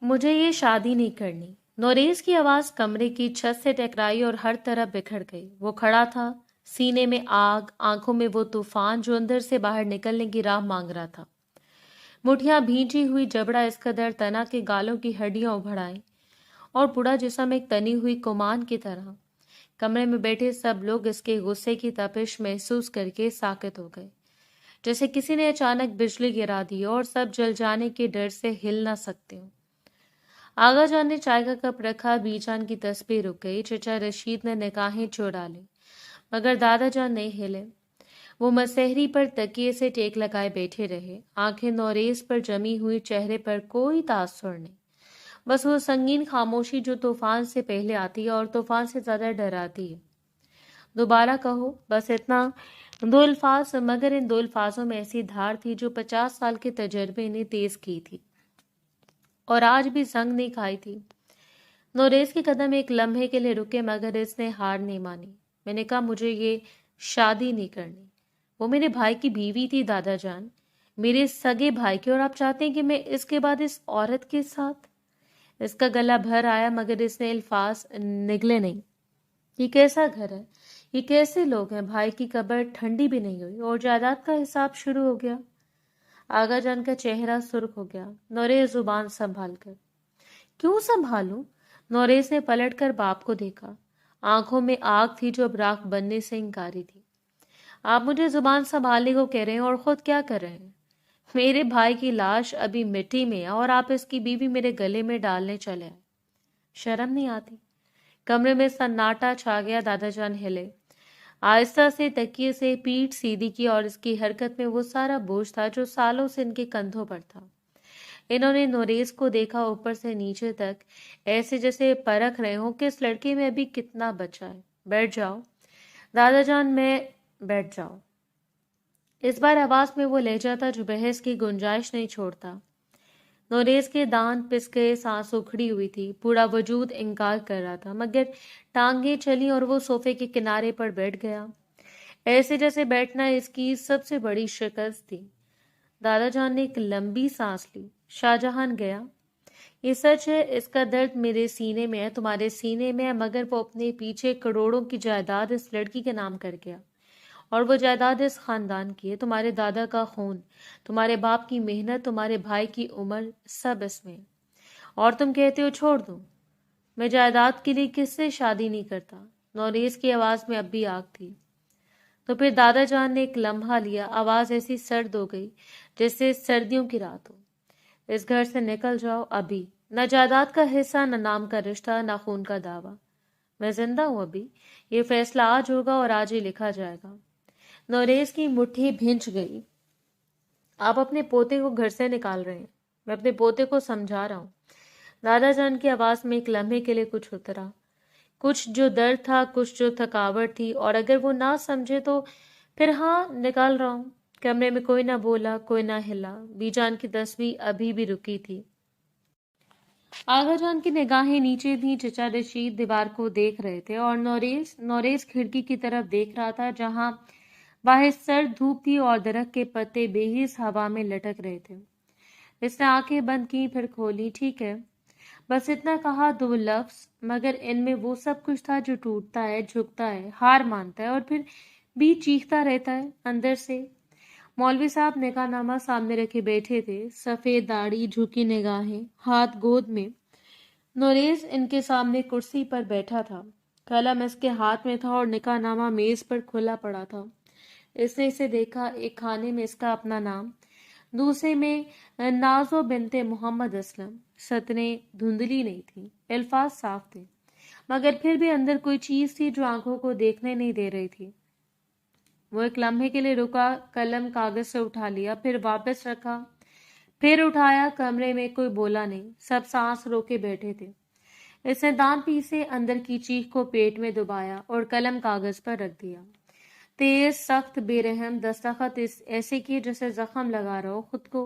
मुझे ये शादी नहीं करनी। नोरेस की आवाज कमरे की छत से टकराई और हर तरफ बिखर गई। वो खड़ा था, सीने में आग, आंखों में वो तूफान जो अंदर से बाहर निकलने की राह मांग रहा था। मुठियां भींची हुई जबड़ा इस कदर तना के गालों की हड्डियां उभड़ आई और पूरा जिस्म एक तनी हुई कुमान की तरह। कमरे में बैठे सब लोग इसके गुस्से की तपिश महसूस करके साकित हो गए, जैसे किसी ने अचानक बिजली गिरा दी और सब जल जाने के डर से हिल ना सकते हो। आगा जान ने चाय का कप रखा, बीजान की तस्वीर रुक गई। चचा रशीद ने निगाहें चुरा ली, मगर दादा जान नहीं हिले। वो मसहरी पर तकिए से टेक लगाए बैठे रहे, आंखें नौरेज पर जमी हुई, चेहरे पर कोई तासुर नहीं। बस वो संगीन खामोशी जो तूफान से पहले आती है और तूफान से ज्यादा डराती है। दोबारा कहो, बस इतना। दो अल्फाज, मगर इन दो अल्फाजों में ऐसी धार थी जो 50 साल के तजर्बे ने तेज की थी और आज भी जंग नहीं खाई थी। नोरेस के कदम एक लम्हे के लिए रुके, मगर इसने हार नहीं मानी। मैंने कहा, मुझे ये शादी नहीं करनी। वो मेरे भाई की बीवी थी दादा जान, मेरे सगे भाई की, और आप चाहते हैं कि मैं इसके बाद इस औरत के साथ? इसका गला भर आया, मगर इसने अल्फाज निगले नहीं। ये कैसा घर है, ये कैसे लोग हैं? भाई की कब्र ठंडी भी नहीं हुई और जायदाद का हिसाब शुरू हो गया। आगा जान का चेहरा सुर्ख हो गया। नोरेस जुबान संभाल कर। क्यों संभालूं? नोरेस ने पलटकर बाप को देखा। आंखों में आग थी जो अब राख बनने से इंकारी थी। आप मुझे जुबान संभालने को कह रहे हैं और खुद क्या कर रहे हैं? मेरे भाई की लाश अभी मिट्टी में है और आप इसकी बीवी मेरे गले में डालने चले आए। शर्म नहीं आती? कमरे में सन्नाटा छा गया। दादा जान हिले, आहिस्ता से तकिए से पीठ सीधी की और इसकी हरकत में वो सारा बोझ था जो सालों से इनके कंधों पर था। इन्होंने नोरेस को देखा ऊपर से नीचे तक, ऐसे जैसे परख रहे हो कि इस लड़के में अभी कितना बचा है। बैठ जाओ दादा जान, मैं बैठ जाओ। इस बार आवाज में वो लहजा था जो बहस की गुंजाइश नहीं छोड़ता। नोरेस के दांत पिस गए, सांस उखड़ी हुई थी, पूरा वजूद इनकार कर रहा था, मगर टांगे चली और वो सोफे के किनारे पर बैठ गया, ऐसे जैसे बैठना इसकी सबसे बड़ी शिकस्त थी। दादा जान ने एक लंबी सांस ली। शाहजहान गया, ये सच है, इसका दर्द मेरे सीने में है, तुम्हारे सीने में है, मगर वो अपने पीछे करोड़ों की जायदाद इस लड़की के नाम कर गया, और वो जायदाद इस खानदान की है। तुम्हारे दादा का खून, तुम्हारे बाप की मेहनत, तुम्हारे भाई की उम्र, सब इसमें। और तुम कहते हो छोड़ दूं? मैं जायदाद के लिए किससे शादी नहीं करता। नौरेस की आवाज में अब भी आग थी। तो फिर दादा जान ने एक लम्हा लिया। आवाज ऐसी सर्द हो गई जैसे सर्दियों की रात हो। इस घर से निकल जाओ अभी। न जायदाद का हिस्सा, न नाम का रिश्ता, न खून का दावा। मैं जिंदा हूं अभी। ये फैसला आज होगा और आज ही लिखा जाएगा। नोरेस की मुट्ठी भिंच गई। आप अपने पोते को घर से निकाल रहे हैं। मैं अपने पोते को समझा रहा हूँ। दादा जान की आवाज में एक लम्हे के लिए कुछ उतरा, कुछ जो दर्द था, कुछ जो थकावट थी। और अगर वो ना समझे तो फिर हाँ, निकाल रहा हूँ। कमरे में कोई ना बोला, कोई ना हिला। बीजान की तस्वीर अभी भी रुकी थी। आगा जान की निगाहें नीचे थी। चचा रशीद दीवार को देख रहे थे और नोरेस नोरेस खिड़की की तरफ देख रहा था, जहां बाहर सर्द धूप थी और दरख्त के पत्ते बेहिस हवा में लटक रहे थे। इसने आंखें बंद की, फिर खोली। ठीक है, बस इतना कहा, दो लफ्ज, मगर इनमें वो सब कुछ था जो टूटता है, झुकता है, हार मानता है और फिर भी चीखता रहता है अंदर से। मौलवी साहब निकाहनामा सामने रखे बैठे थे, सफेद दाढ़ी, झुकी निगाहें, हाथ गोद में। नोरेस इनके सामने कुर्सी पर बैठा था, कलम इसके हाथ में था और निकाहनामा मेज पर खुला पड़ा था। इसने इसे देखा, एक खाने में इसका अपना नाम, दूसरे में नाजो बिनते मोहम्मद असलम। सतरें धुंधली नहीं थी, अल्फाज साफ थे, मगर फिर भी अंदर कोई चीज थी जो आंखों को देखने नहीं दे रही थी। वो एक लम्हे के लिए रुका, कलम कागज से उठा लिया, फिर वापस रखा, फिर उठाया। कमरे में कोई बोला नहीं, सब सांस रोके बैठे थे। इसने दांत पीसे, अंदर की चीख को पेट में दबाया और कलम कागज पर रख दिया। तेज, सख्त, बेरहम दस्तखत ऐसे किए जैसे जख्म लगा रहा हो खुद को।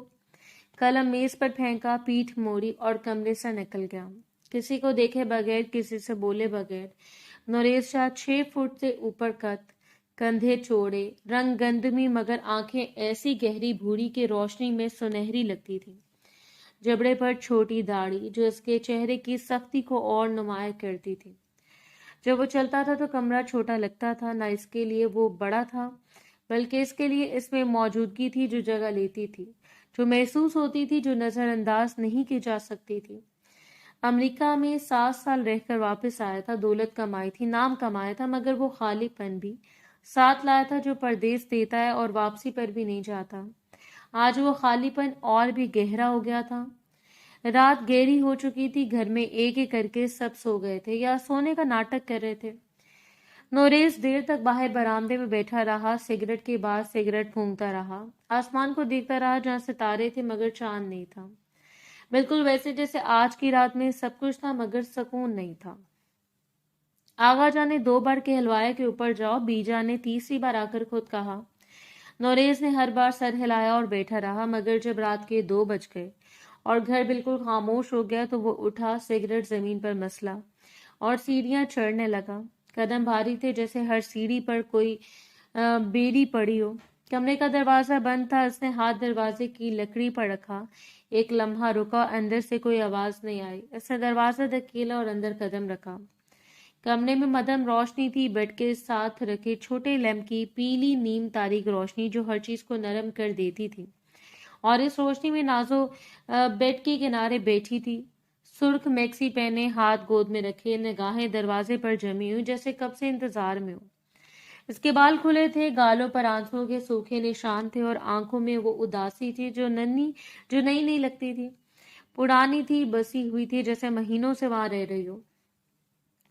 कलम मेज पर फेंका, पीठ मोड़ी और कमरे से निकल गया, किसी को देखे बगैर, किसी से बोले बगैर। नरेश शाह 6 फुट से ऊपर कद, कंधे चौड़े, रंग गंदमी, मगर आंखें ऐसी गहरी भूरी के रोशनी में सुनहरी लगती थी जबड़े पर छोटी दाढ़ी जो इसके चेहरे की सख्ती को और नुमाया करती थी। जब वो चलता था तो कमरा छोटा लगता था, न इसके लिए वो बड़ा था बल्कि इसके लिए इसमें मौजूदगी थी जो जगह लेती थी, जो महसूस होती थी, जो नजरअंदाज नहीं की जा सकती थी। अमेरिका में 7 साल रहकर वापस आया था, दौलत कमाई थी, नाम कमाया था, मगर वो खालीपन भी साथ लाया था जो परदेश देता है और वापसी पर भी नहीं जाता। आज वो खालीपन और भी गहरा हो गया था। रात गहरी हो चुकी थी, घर में एक एक करके सब सो गए थे या सोने का नाटक कर रहे थे। नोरेस देर तक बाहर बरामदे में बैठा रहा, सिगरेट के बाद सिगरेट फूंकता रहा, आसमान को देखता रहा जहां सितारे थे मगर चांद नहीं था। बिल्कुल वैसे जैसे आज की रात में सब कुछ था मगर सुकून नहीं था। आगा जाने 2 बार कहलवाया कि ऊपर जाओ, बीजा ने तीसरी बार आकर खुद कहा। नोरेस ने हर बार सर हिलाया और बैठा रहा, मगर जब रात के 2 बज गए और घर बिल्कुल खामोश हो गया तो वो उठा, सिगरेट जमीन पर मसला और सीढ़ियां चढ़ने लगा। कदम भारी थे, जैसे हर सीढ़ी पर कोई बेड़ी पड़ी हो। कमरे का दरवाजा बंद था, उसने हाथ दरवाजे की लकड़ी पर रखा। एक लम्हा रुका, अंदर से कोई आवाज नहीं आई। उसने दरवाजा धकेला और अंदर कदम रखा। कमरे में मध्यम रोशनी थी, बेड के साथ रखे छोटे लैंप की पीली नीम तारीख रोशनी जो हर चीज को नरम कर देती थी। और इस रोशनी में नाजो बेड के किनारे बैठी थी, सुर्ख मैक्सी पहने, हाथ गोद में रखे, निगाहें दरवाजे पर जमी हुई जैसे कब से इंतजार में हो। इसके बाल खुले थे, गालों पर आंसुओं के सूखे निशान थे और आंखों में वो उदासी थी जो नई नहीं लगती थी, पुरानी थी, बसी हुई थी, जैसे महीनों से वहां रह रही हो।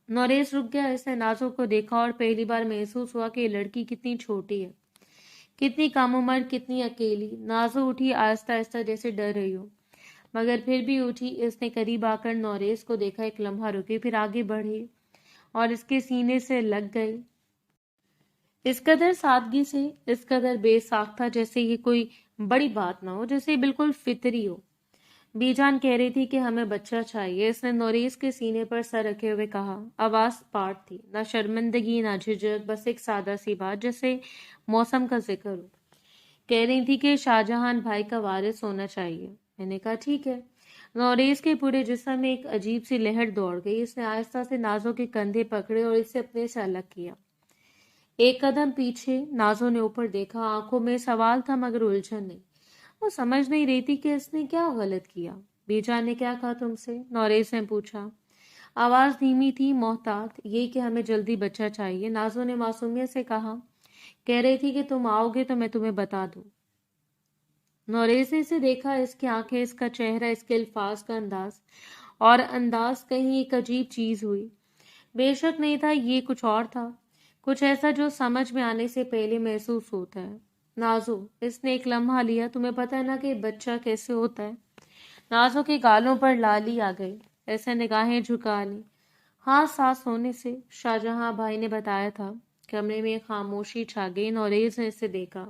नोरेस रुक गया। इसने नाजो को देखा और पहली बार महसूस हुआ कि ये लड़की कितनी छोटी है, कितनी कम उम्र, कितनी अकेली। नाजो उठी आहिस्ता आहिस्ता जैसे डर रही हो, मगर फिर भी उठी। इसने करीब आकर नोरेस को देखा, एक लम्हा रुकी, फिर आगे बढ़ी और इसके सीने से लग गई। इस कदर सादगी से, इस कदर बेसाख था, जैसे ये कोई बड़ी बात ना हो, जैसे बिल्कुल फितरी हो। बीजान कह रही थी कि हमें बच्चा चाहिए। इसने नोरेस के सीने पर सर रखे हुए कहा। आवाज पाठ थी, ना शर्मिंदगी ना झिझक, बस एक सादा सी बात, जैसे मौसम का जिक्र हो। कह रही थी कि शाहजहां भाई का वारिस होना चाहिए। मैंने कहा ठीक है। नोरेस के पूरे जिस्म में एक अजीब सी लहर दौड़ गई। इसने आहिस्ता से नाजो के कंधे पकड़े और इसे अपने से अलग किया। एक कदम पीछे नाजो ने ऊपर देखा, आंखों में सवाल था मगर उलझन नहीं। वो समझ नहीं रही थी कि इसने क्या गलत किया। बीजा ने क्या कहा तुमसे? नोरेस ने पूछा। आवाज धीमी थी, मोहतात, ये कि हमें जल्दी बच्चा चाहिए। नाजो ने मासूमियत से कहा। कह रही थी कि तुम आओगे तो मैं तुम्हें बता दूं। नोरेस ने इसे देखा, इसकी आंखें, इसका चेहरा, इसके अल्फाज का अंदाज, और अंदाज कहीं एक अजीब चीज हुई। बेशक नहीं था, ये कुछ और था, कुछ ऐसा जो समझ में आने से पहले महसूस होता है। नाजो, इसने एक लम्हा लिया, तुम्हें पता है ना कि बच्चा कैसे होता है? नाजो के गालों पर लाली आ गई, ऐसे निगाहें झुका ली। हाँ, सांस होने से, शाहजहां भाई ने बताया था। कमरे में खामोशी छा गई। नोरेस ने इसे देखा,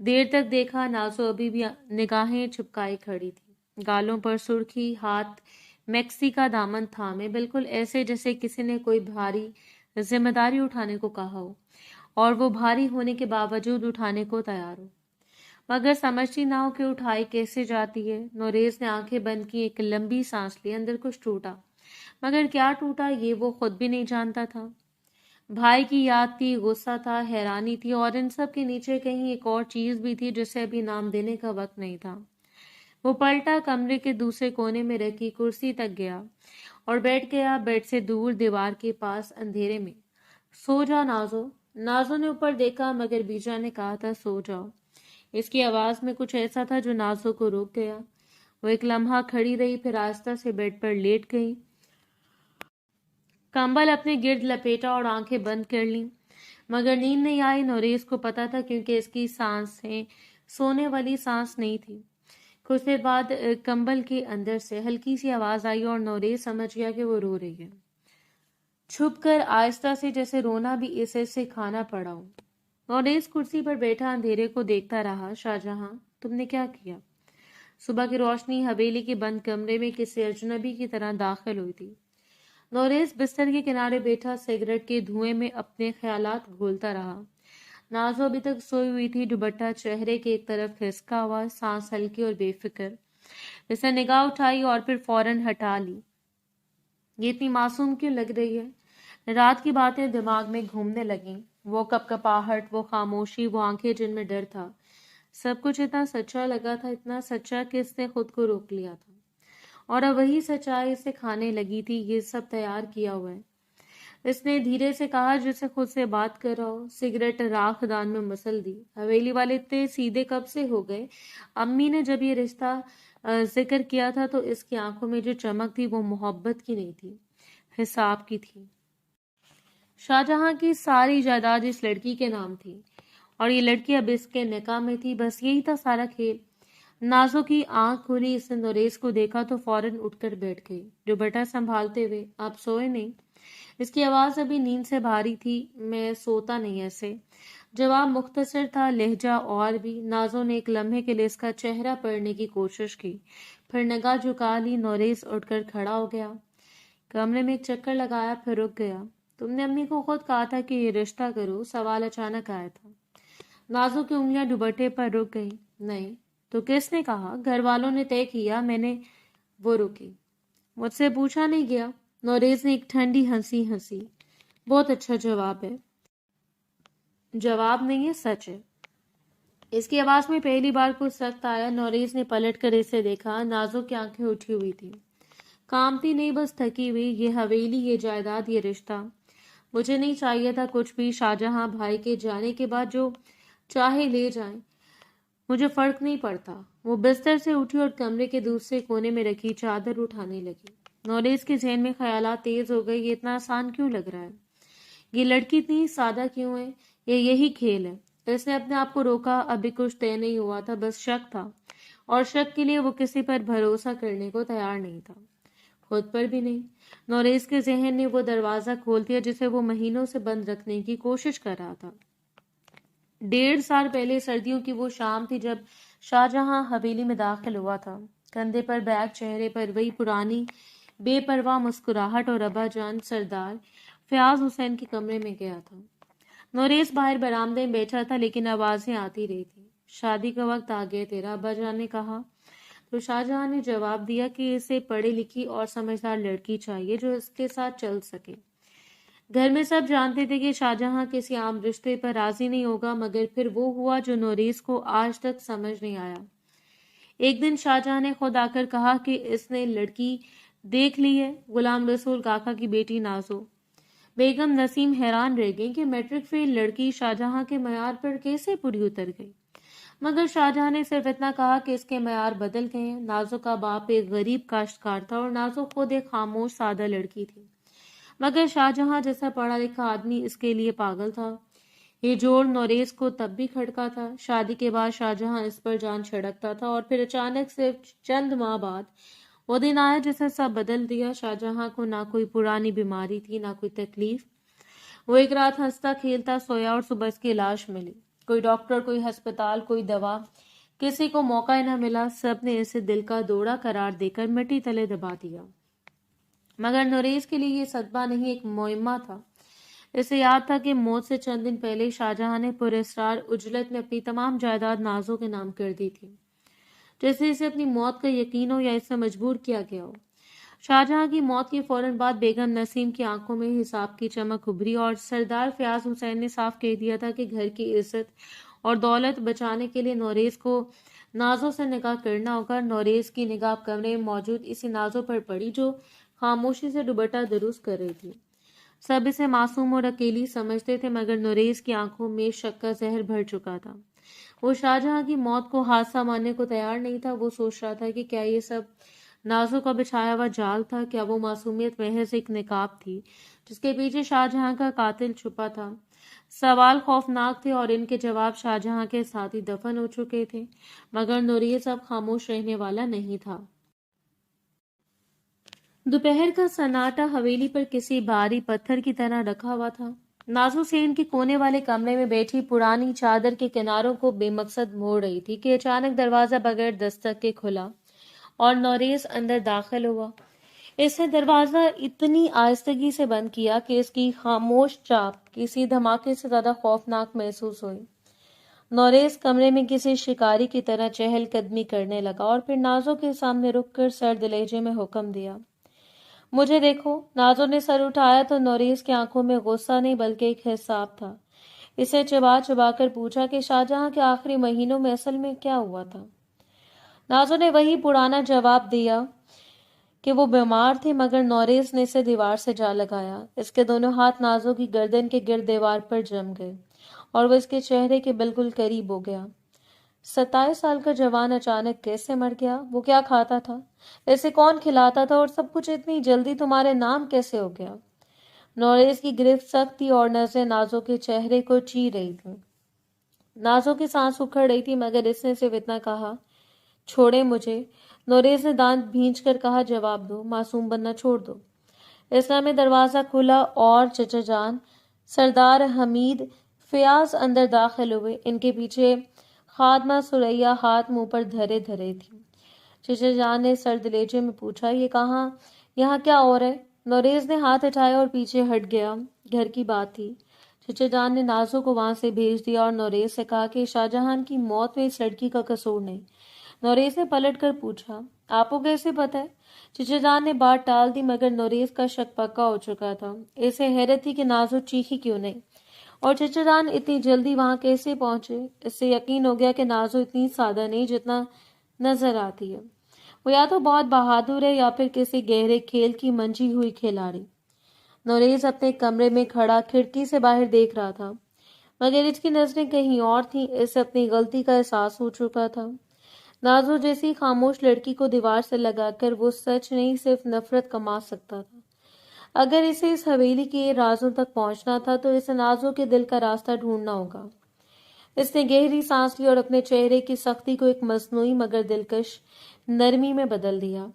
देर तक देखा। नाजो अभी भी निगाहें चिपकाई खड़ी थी, गालों पर सुर्खी, हाथ मैक्सी का दामन थामे, बिल्कुल ऐसे जैसे किसी ने कोई भारी जिम्मेदारी उठाने को कहा हो और वो भारी होने के बावजूद उठाने को तैयार हो, मगर समझती ना हो कि उठाई कैसे जाती है। नोरेस ने आंखें बंद की, एक लंबी सांस ली। अंदर कुछ टूटा, मगर क्या टूटा ये वो खुद भी नहीं जानता था। भाई की याद थी, गुस्सा था, हैरानी थी, और इन सब के नीचे कहीं एक और चीज भी थी जिसे अभी नाम देने का वक्त नहीं था। वो पलटा, कमरे के दूसरे कोने में रखी कुर्सी तक गया और बैठ गया, बेड से दूर दीवार के पास अंधेरे में। सो जा नाजो। नाजो ने ऊपर देखा, मगर बीजा ने कहा था सो जाओ। इसकी आवाज में कुछ ऐसा था जो नाजो को रोक गया। वो एक लम्हा खड़ी रही, फिर आहिस्ता से बेड पर लेट गई, कंबल अपने गिर्द लपेटा और आंखें बंद कर ली, मगर नींद नहीं आई। नोरेस को पता था, क्योंकि इसकी सांसें सोने वाली सांस नहीं थी। कुछ देर बाद कंबल के अंदर से हल्की सी आवाज आई और नोरेस समझ गया कि वो रो रही है, छुप कर, आहिस्ता से, जैसे रोना भी इसे से खाना पड़ा हो। नोरेस कुर्सी पर बैठा अंधेरे को देखता रहा। शाहजहां, तुमने क्या किया? सुबह की रोशनी हवेली के बंद कमरे में किसी अजनबी की तरह दाखिल हुई थी। नोरेस बिस्तर के किनारे बैठा सिगरेट के धुएं में अपने ख्यालात घोलता रहा। नाजो अभी तक सोई हुई थी, दुपट्टा चेहरे के एक तरफ खिसका हुआ, सांस हल्की और बेफिक्र। اس نے نگاہ اٹھائی اور پھر فوراً ہٹا لی۔ یہ اتنی معصوم کیوں لگ رہی ہے؟ رات کی باتیں دماغ میں گھومنے لگیں، وہ کپکپاہٹ، وہ خاموشی، وہ آنکھیں جن میں ڈر تھا، سب کچھ اتنا سچا لگا تھا، اتنا سچا کہ اس نے خود کو روک لیا تھا، اور اب وہی سچائی اسے کھانے لگی تھی۔ یہ سب تیار کیا ہوا ہے، اس نے دھیرے سے کہا جسے خود سے بات کر رہا ہو۔ سگریٹ راکھ دان میں مسل دی۔ حویلی والے اتنے سیدھے کب سے ہو گئے؟ امی نے جب یہ رشتہ ذکر کیا تھا تو اس کی آنکھوں میں جو چمک تھی وہ محبت کی نہیں تھی، حساب کی تھی۔ شاہجہاں کی ساری جائیداد اس لڑکی کے نام تھی اور یہ لڑکی اب اس کے نکاح میں تھی۔ بس یہی تھا سارا کھیل۔ نازو کی آنکھ کھلی، اس نے نوریز کو دیکھا تو فوراً اٹھ کر بیٹھ گئی، دوپٹہ سنبھالتے ہوئے۔ آپ سوئے نہیں؟ اس کی آواز ابھی نیند سے بھاری تھی۔ میں سوتا نہیں ایسے۔ جواب مختصر تھا، لہجہ اور بھی۔ نازو نے ایک لمحے کے لیے اس کا چہرہ پڑھنے کی کوشش کی، پھر نگاہ جھکا لی۔ نوریز اٹھ کر کھڑا ہو گیا، کمرے میں ایک چکر لگایا، پھر رک گیا۔ تم نے امی کو خود کہا تھا کہ یہ رشتہ کرو؟ سوال اچانک آیا تھا۔ نازو کی انگلیاں دوپٹے پر رک گئیں۔ نہیں تو کس نے کہا؟ گھر والوں نے طے کیا، میں نے۔ وہ رکی۔ مجھ سے پوچھا نہیں گیا؟ نوریز نے ایک ٹھنڈی ہنسی ہنسی۔ بہت اچھا جواب ہے۔ جواب نہیں ہے، سچ ہے۔ اس کی آواز میں پہلی بار کچھ سخت آیا۔ نوریز نے پلٹ کر اسے دیکھا۔ نازو کی آنکھیں اٹھی ہوئی تھی، کامتی نہیں، بس تھکی ہوئی۔ یہ حویلی، یہ جائیداد، یہ رشتہ مجھے نہیں چاہیے تھا کچھ بھی۔ شاہجہاں بھائی کے جانے کے بعد جو چاہے لے جائیں، مجھے فرق نہیں پڑتا۔ وہ بستر سے اٹھی اور کمرے کے دوسرے کونے میں رکھی چادر اٹھانے لگی۔ نوریز کے ذہن میں خیالات تیز ہو گئے۔ یہ اتنا آسان کیوں لگ رہا ہے؟ یہ لڑکی اتنی سادہ کیوں ہے؟ یہی کھیل ہے۔ اس نے اپنے آپ کو روکا۔ ابھی کچھ طے نہیں ہوا تھا، بس شک تھا، اور شک کے لیے وہ کسی پر بھروسہ کرنے کو تیار نہیں تھا، خود پر بھی نہیں۔ نوریز کے ذہن نے وہ دروازہ کھول دیا جسے وہ مہینوں سے بند رکھنے کی کوشش کر رہا تھا۔ 1.5 سال پہلے سردیوں کی وہ شام تھی جب شاہجہاں حویلی میں داخل ہوا تھا۔ کندھے پر بیگ، چہرے پر وہی پرانی بے پرواہ مسکراہٹ، اور ابا جان سردار فیاض حسین کے کمرے میں گیا تھا۔ نوریز باہر برآمدے میں بیٹھا تھا، لیکن آوازیں آتی رہی تھی۔ شادی کا وقت آ گیا تیرا، ابا جان نے کہا تو شاہجہاں نے جواب دیا کہ اسے پڑھی لکھی اور سمجھدار لڑکی چاہیے جو اس کے ساتھ چل سکے۔ گھر میں سب جانتے تھے کہ شاہجہاں کسی عام رشتے پر راضی نہیں ہوگا، مگر پھر وہ ہوا جو نوریز کو آج تک سمجھ نہیں آیا۔ ایک دن شاہجہاں نے خود آ کر کہا کہ اس نے لڑکی دیکھ لی ہے، غلام رسول کاکا کی بیٹی نازو۔ بیگم نسیم حیران رہ گئی کہ میٹرک فیل لڑکی شاہجہاں کے معیار پر کیسے پوری اتر گئی، مگر شاہجہاں نے صرف اتنا کہا کہ اس کے معیار بدل گئے ہیں۔ نازو کا باپ ایک غریب کاشتکار تھا اور نازو خود ایک خاموش سادہ لڑکی تھی، مگر شاہجہاں جیسا پڑھا لکھا آدمی اس کے لیے پاگل تھا۔ یہ جوڑ نوریز کو تب بھی کھٹکا تھا۔ شادی کے بعد شاہجہاں اس پر جان چھڑکتا تھا، اور پھر اچانک صرف چند ماہ بعد وہ دن آیا جسے سب بدل دیا۔ شاہجہاں کو نہ کوئی پرانی بیماری تھی، نہ کوئی تکلیف۔ وہ ایک رات ہنستا کھیلتا سویا اور صبح اس کی لاش ملی۔ کوئی ڈاکٹر، کوئی ہسپتال، کوئی دوا، کسی کو موقع نہ ملا۔ سب نے اسے دل کا دوڑا قرار دے کر مٹی تلے دبا دیا، مگر نوریز کے لیے یہ صدمہ نہیں، ایک معمہ تھا۔ اسے یاد تھا کہ موت سے چند دن پہلے شاہجہاں نے پراسرار عجلت میں اپنی تمام جائیداد نازو کے نام کر دی تھی، جیسے اسے اپنی موت کا یقین ہو یا اسے مجبور کیا گیا ہو۔ شاہجہاں کی موت کے فوراً بعد بیگم نسیم کی آنکھوں میں حساب کی چمک ابھری، اور سردار فیاض حسین نے صاف کہہ دیا تھا کہ گھر کی عزت اور دولت بچانے کے لیے نوریز کو نازو سے نکاح کرنا ہوگا۔ نوریز کی نگاہ کمرے میں موجود اسی نازو پر پڑی جو خاموشی سے دوپٹہ درست کر رہی تھی۔ سب اسے معصوم اور اکیلی سمجھتے تھے، مگر نوریز کی آنکھوں میں شک کا زہر بھر چکا تھا۔ وہ شاہجہاں کی موت کو حادثہ ماننے کو تیار نہیں تھا۔ وہ سوچ رہا تھا کہ کیا یہ سب نازو کا بچھایا ہوا جال تھا؟ کیا وہ معصومیت محض ایک نقاب تھی جس کے پیچھے شاہجہاں کا قاتل چھپا تھا؟ سوال خوفناک تھے اور ان کے جواب شاہجہاں کے ساتھ ہی دفن ہو چکے تھے، مگر نوریز اب خاموش رہنے والا نہیں تھا۔ دوپہر کا سناٹا حویلی پر کسی بھاری پتھر کی طرح رکھا ہوا تھا۔ نازو سین کے کونے والے کمرے میں بیٹھی پرانی چادر کے کناروں کو بے مقصد موڑ رہی تھی کہ اچانک دروازہ بغیر دستک کے کھلا اور نوریز اندر داخل ہوا۔ اس نے دروازہ اتنی آہستگی سے بند کیا کہ اس کی خاموش چاپ کسی دھماکے سے زیادہ خوفناک محسوس ہوئی۔ नोरेस कमरे में किसी शिकारी की तरह चहलकदमी करने लगा और फिर नाजो के सामने रुककर सर्द लहजे में हुक्म दिया, मुझे देखो। नाजो ने सर उठाया तो नोरेस की आंखों में गुस्सा नहीं बल्कि एक हिसाब था। इसे चबा चबा कर पूछा कि शाहजहां के आखिरी महीनों में असल में क्या हुआ था। नाजो ने वही पुराना जवाब दिया कि वो बीमार थे, मगर नोरेस ने इसे दीवार से जा लगाया। इसके दोनों हाथ नाजो की गर्दन के गिर्द दीवार पर जम गए और वो इसके चेहरे के बिल्कुल करीब हो गया। 27 साल का जवान अचानक कैसे मर गया? वो क्या खाता था? इसे कौन खिलाता था? और सब कुछ इतनी जल्दी तुम्हारे नाम कैसे हो गया? नोरेस की गिरफ्त सख्त थी और नजरें नाजो के चेहरे को चीर रही थी। नाजो की सांस उखड़ रही थी, मगर इसने सिर्फ इतना कहा, छोड़े मुझे। नोरेस ने दांत भींच कर कहा, जवाब दो, मासूम बनना छोड़ दो। इस समय दरवाजा खुला और चचा जान, सरदार हमीद, फयाज अंदर दाखिल हुए। इनके पीछे खादमा सुरैया हाथ मुंह पर धरे धरे थी। चचा जान ने सर्द लहजे में पूछा, ये कहाँ, यहाँ क्या हो रहा है? नोरेस ने हाथ उठाया और पीछे हट गया। घर की बात थी। चचा जान ने नाजो को वहां से भेज दिया और नोरेस से कहा कि शाहजहां की मौत में इस लड़की का कसूर नहीं। नोरेस ने पलट कर पूछा, आपको कैसे पता है? चचा जान ने बात टाल दी, मगर नोरेस का शक पक्का हो चुका था। इसे हैरत थी कि नाजो चीखी क्यों नहीं और चचा जान इतनी जल्दी वहां कैसे पहुंचे। इससे यकीन हो गया कि नाजो इतनी सादा नहीं जितना नजर आती है। वो या तो बहुत बहादुर है या फिर किसी गहरे खेल की मंझी हुई खिलाड़ी। नोरेस अपने कमरे में खड़ा खिड़की से बाहर देख रहा था, मगर इसकी नजरें कहीं और थीं। इसे अपनी गलती का एहसास हो चुका था। नाजो जैसी खामोश लड़की को दीवार से लगाकर वो सच नहीं सिर्फ नफरत कमा सकता था। अगर इसे इस हवेली के राजों तक पहुंचना था तो इसे नाजो के दिल का रास्ता ढूंढना होगा। इसने गहरी सांस ली और अपने चेहरे की सख्ती को एक मसनूई मगर दिलकश नरमी में बदल दिया।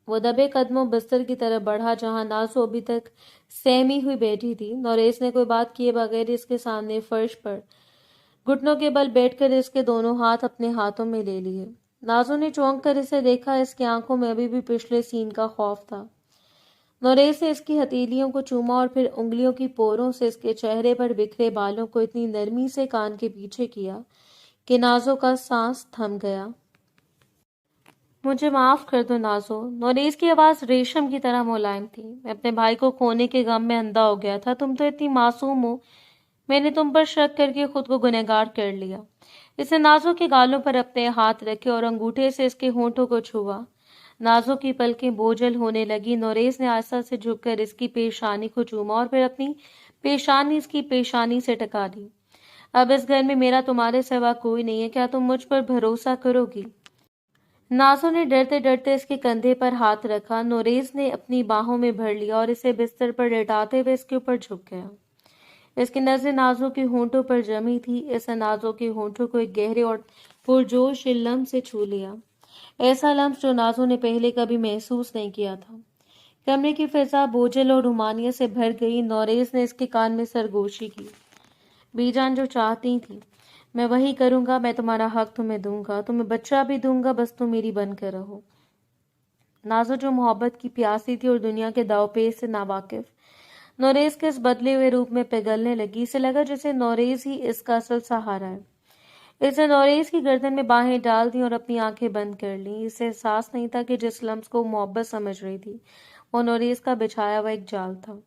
वो दबे कदमों बिस्तर की तरफ बढ़ा जहां नाजो अभी तक सहमी हुई बैठी थी। नोरेस ने कोई बात किए बगैर इसके सामने फर्श पर घुटनों के बल बैठकर इसके दोनों हाथ अपने हाथों में ले लिए। नाजो ने चौंक कर इसे देखा। इसकी आंखों में अभी भी पिछले सीन का खौफ था। नोरेस ने इसकी हथेलियों को चूमा और फिर उंगलियों की पोरों से इसके चेहरे पर बिखरे बालों को इतनी नरमी से कान के पीछे किया कि नाजो का सांस थम गया। मुझे माफ कर दो नाजो। नोरेस की आवाज रेशम की तरह मुलायम थी। मैं अपने भाई को खोने के गम में अंधा हो गया था। तुम तो इतनी मासूम हो, मैंने तुम पर शक करके खुद को गुनहगार कर लिया। इसने नाजो के गालों पर अपने हाथ रखे और अंगूठे से इसके होंठों को छुआ। नाजो की पलकें बोझल होने लगी। नोरेस ने आस्था से झुककर इसकी पेशानी को चूमा और फिर अपनी पेशानी इसकी पेशानी से टका दी। अब इस घर में मेरा तुम्हारे सिवा कोई नहीं है, क्या तुम मुझ पर भरोसा करोगी? नाजो ने डरते डरते इसके कंधे पर हाथ रखा। नोरेस ने अपनी बाहों में भर लिया और इसे बिस्तर पर लेटाते हुए इसके ऊपर झुक गया। इसकी नजरें नाजो के होंठों पर जमी थी। इसने नाजो के होंठों को एक गहरे और पुरजोश लम्स से छू लिया, ऐसा लम्स जो नाजो ने पहले कभी महसूस नहीं किया था। कमरे की फिजा बोझल और रोमानियत से भर गई। नोरेस ने इसके कान में सरगोशी की, बीजान जो चाहती थी मैं वही करूंगा। मैं तुम्हारा हक तुम्हें दूंगा, तुम्हें बच्चा भी दूंगा, बस तुम मेरी बनकर रहो। नाजो जो मोहब्बत की प्यासी थी और दुनिया के दावपेच से नावाकिफ, नोरेस के इस बदले हुए रूप में पिघलने लगी। इसे लगा जैसे नोरेस ही इसका असल सहारा है। इसने नोरेस की गर्दन में बाहें डाल दी और अपनी आंखें बंद कर ली। इसे एहसास नहीं था कि जिस लम्स को मोहब्बत समझ रही थी वो नोरेस का बिछाया हुआ एक जाल था,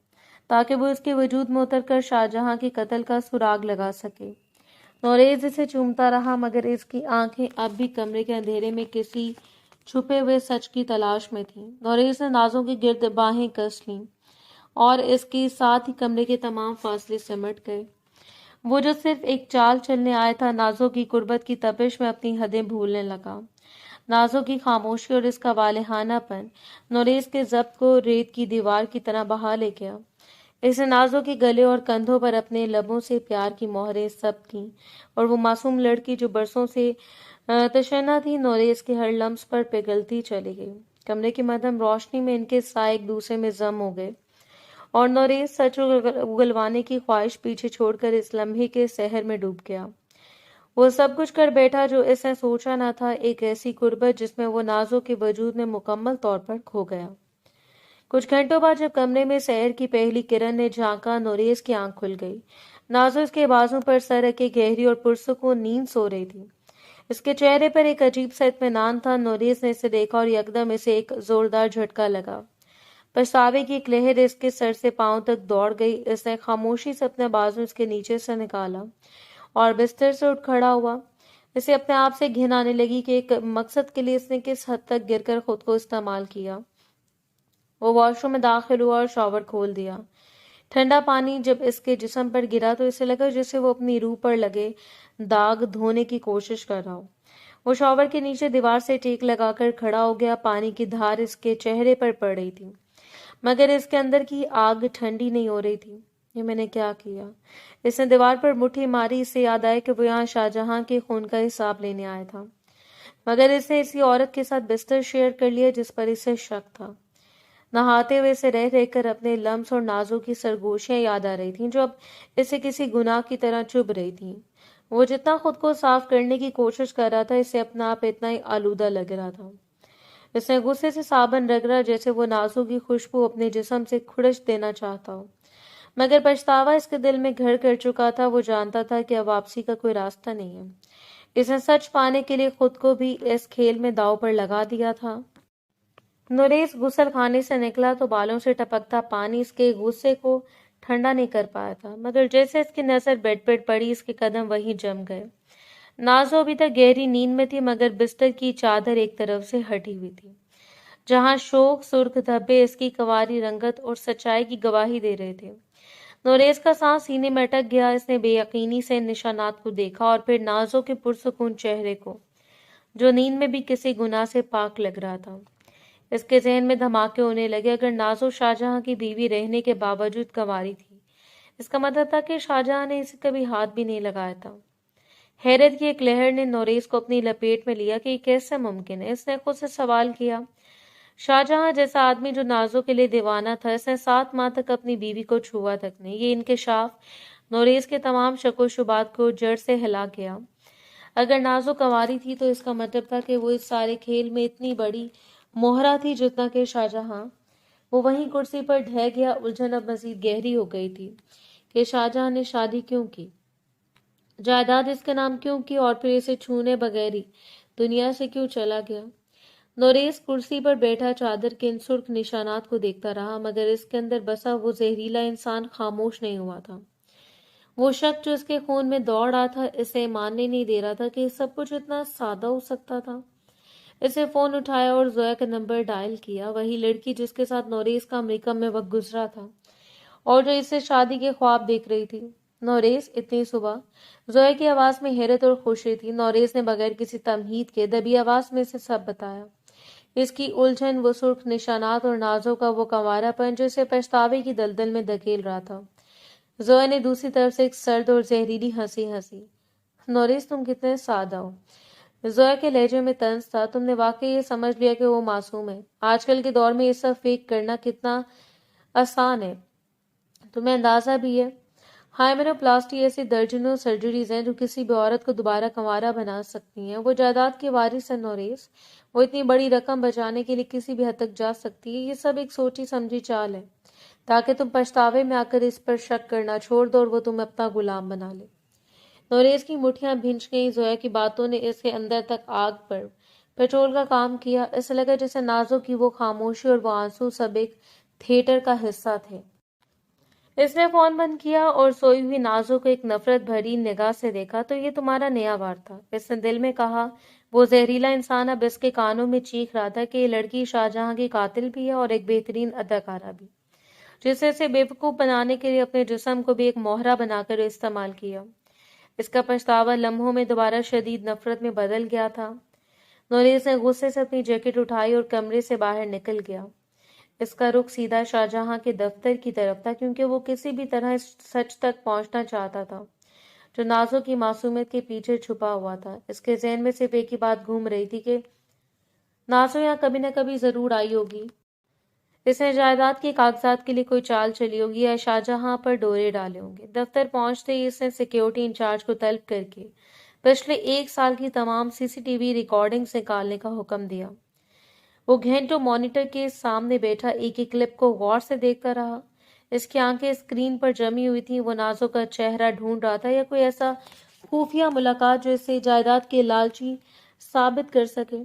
ताकि वो इसके वजूद में उतरकर शाहजहां के कत्ल का सुराग लगा सके। नोरेस इसे चूमता रहा, मगर इसकी आंखें अब भी कमरे के अंधेरे में किसी छुपे हुए सच की तलाश में थीं। नोरेस ने नाजों की गिर्द बाहें कस लीं और इसके साथ ही कमरे के तमाम फासले सिमट गए। वो जो सिर्फ एक चाल चलने आया था, नाजो की कुर्बत की तपिश में अपनी हदें भूलने लगा। नाजो की खामोशी और इसका वालेहानापन नोरेस के जब्त को रेत की दीवार की तरह बहा ले गया। इसे नाजो के गले और कंधों पर अपने लबों से प्यार की मोहरें सब थीं और वो मासूम लड़की जो बरसों से तशन्ना थी नोरेस के हर लम्स पर पिघलती चली गई। कमरे की मध्यम रोशनी में इनके साए एक दूसरे में जम हो गए और नोरेस सच उगलवाने की ख्वाहिश पीछे छोड़कर इस लम्हे के सहर में डूब गया। वो सब कुछ कर बैठा जो इसने सोचा न था, एक ऐसी कुर्बत जिसमें वो नाजो के वजूद में मुकम्मल तौर पर खो गया। कुछ घंटों बाद जब कमरे में सहर की पहली किरण ने झांका, नोरेस की आंख खुल गई। नाज़ो इसके बाजू पर सर रखे गहरी और पुरसुकून नींद सो रही थी। इसके चेहरे पर एक अजीब सा इत्मीनान था। नोरिस ने इसे देखा और यकदम इसे एक जोरदार झटका लगा। पछतावे की एक लहर इसके सर से पांव तक दौड़ गई। इसने खामोशी से अपने बाजू इसके नीचे से निकाला और बिस्तर से उठ खड़ा हुआ। इसे अपने आप से घिन आने लगी कि एक मकसद के लिए इसने किस हद तक गिरकर खुद को इस्तेमाल किया। वो वॉशरूम में दाखिल हुआ और शॉवर खोल दिया। ठंडा पानी जब इसके जिस्म पर गिरा तो इसे लगा जैसे वो अपनी रूह पर लगे दाग धोने की कोशिश कर रहा हो। वो शॉवर के नीचे दीवार से टेक लगाकर खड़ा हो गया। पानी की धार इसके चेहरे पर पड़ रही थी, मगर इसके अंदर की आग ठंडी नहीं हो रही थी। ये मैंने क्या किया? इसने दीवार पर मुट्ठी मारी। इसे याद आया कि वो यहाँ शाहजहां के खून का हिसाब लेने आया था, मगर इसने इसी औरत के साथ बिस्तर शेयर कर लिया जिस पर इसे शक था। नहाते हुए इसे रह रहकर अपने लम्स और नाजों की सरगोशियां याद आ रही थीं, जो अब इसे किसी गुनाह की तरह चुभ रही थीं। वो जितना खुद को साफ करने की कोशिश कर रहा था, इसे अपना आप इतना ही आलूदा लग रहा था। इसने गुस्से से साबन रगड़ा जैसे वो नाजों की खुशबू अपने जिस्म से खुड़च देना चाहता हो, मगर पछतावा इसके दिल में घर कर चुका था। वो जानता था कि अब वापसी का कोई रास्ता नहीं है। इसने सच पाने के लिए खुद को भी इस खेल में दांव पर लगा दिया था। नोरेस गुसल खाने से निकला तो बालों से टपकता पानी इसके गुस्से को ठंडा नहीं कर पाया था, मगर जैसे इसकी नजर बेड पर पड़ी इसके कदम वहीं जम गए। नाजो अभी तक गहरी नींद में थी, मगर बिस्तर की चादर एक तरफ से हटी हुई थी, जहां शोक सुर्ख धब्बे इसकी कवारी रंगत और सच्चाई की गवाही दे रहे थे। नोरेस का सांस सीने में अटक गया। इसने बेयकीनी से निशानात को देखा और फिर नाजो के पुरसुकून चेहरे को, जो नींद में भी किसी गुनाह से पाक लग रहा था। इसके जहन में धमाके होने लगे। अगर नाजो शाहजहां की बीवी रहने के बावजूद कंवारी थी, इसका मतलब था कि शाहजहां ने इसे कभी हाथ भी नहीं लगाया था। हैरत की एक लहर ने नोरेस को अपनी लपेट में लिया कि कैसे मुमकिन है। इसने खुद से सवाल किया, शाहजहां जैसा आदमी जो नाजो के लिए दीवाना था, इसने 7 माह तक अपनी बीवी को छुआ तक नहीं। ये इंकशाफ नोरेस के तमाम शक व शुबात को जड़ से हिला गया। अगर नाजो कंवारी थी तो इसका मतलब था कि वो इस सारे खेल में इतनी बड़ी मोहरा थी जितना कि शाहजहां। वो वहीं कुर्सी पर ढह गया। उलझन अब मजीद गहरी हो गई थी कि शाहजहां ने शादी क्यों की, जायदाद इसके नाम क्यों की, और फिर इसे छूने बगैर ही दुनिया से क्यों चला गया। नोरेस कुर्सी पर बैठा चादर के इन सुर्ख निशानात को देखता रहा, मगर इसके अंदर बसा वो जहरीला इंसान खामोश नहीं हुआ था। वो शक जो इसके खून में दौड़ रहा था, इसे मानने नहीं दे रहा था कि सब कुछ इतना सादा हो सकता था। इसे फोन उठाया और जोया का नंबर डायल किया। वही लड़की जिसके साथ नोरेस का अमेरिका में वक्त गुजरा था और जो इससे शादी के ख्वाब देख रही थी। नोरेस, इतनी सुबह? जोया की आवाज में हैरत और खुशी थी। नोरेस ने बगैर किसी तमहीद के दबी आवाज में इसे सब बताया। इसकी उलझन, वो सुर्ख निशानात और नाजों का वो कंवारापन जो इसे पछतावे की दलदल में धकेल रहा था। जोया ने दूसरी तरफ से एक सर्द और जहरीली हंसी हंसी। नोरेस, तुम कितने सादा हो। जोया के लहजे में तंज था। तुमने वाकई ये समझ लिया कि वो मासूम है। आजकल के दौर में ये सब फेक करना कितना आसान है, तुम्हें अंदाजा भी है। हाइमेनोप्लास्टी ऐसी दर्जनों सर्जरीज हैं जो किसी भी औरत को दोबारा कंवारा बना सकती हैं। वो जायदाद की वारिस है नोरेस। वो इतनी बड़ी रकम बचाने के लिए किसी भी हद तक जा सकती है। ये सब एक सोची समझी चाल है ताकि तुम पछतावे में आकर इस पर शक करना छोड़ दो और वो तुम्हें अपना गुलाम बना ले। नोरेस की मुठ्ठियां भिंच गईं। जोया की बातों ने इसके अंदर तक आग पर पेट्रोल का काम किया। ऐसा लगा जैसे नाजो की वो खामोशी और वो आंसू सब एक थिएटर का हिस्सा थे। इसने फोन बंद किया और सोई हुई नाजो को एक नफरत भरी निगाह से देखा। तो ये तुम्हारा नया वार था, इसने दिल में कहा। वो जहरीला इंसान अब इसके कानों में चीख रहा था कि ये लड़की शाहजहां की कातिल भी है और एक बेहतरीन अदाकारा भी, जिसे इसे बेवकूफ बनाने के लिए अपने जिस्म को भी एक मोहरा बनाकर इस्तेमाल किया। इसका पछतावा लम्हों में दोबारा शदीद नफरत में बदल गया था। नोरेस ने गुस्से से अपनी जैकेट उठाई और कमरे से बाहर निकल गया। इसका रुख सीधा शाहजहां के दफ्तर की तरफ था, क्योंकि वो किसी भी तरह इस सच तक पहुंचना चाहता था जो नाजो की मासूमियत के पीछे छुपा हुआ था। इसके जहन में सिर्फ एक ही बात घूम रही थी कि नाजो यहाँ कभी न कभी जरूर आई होगी। इसने जायदाद के कागजात के लिए कोई चाल चली होगी या शाहजहां पर डोरे डाले होंगे। दफ्तर पहुंचते ही इसने सिक्योरिटी इंचार्ज को तलब करके पिछले 1 साल की तमाम सीसीटीवी रिकॉर्डिंग्स निकालने का हुक्म दिया। वो घंटों मॉनिटर के सामने बैठा एक एक क्लिप को गौर से देखता रहा। اس کی آنکھیں اسکرین پر جمی ہوئی تھیں، وہ نازو کا چہرہ ڈھونڈ رہا تھا یا کوئی ایسا خفیہ ملاقات جو اسے جائیداد کے لالچی ثابت کر سکے۔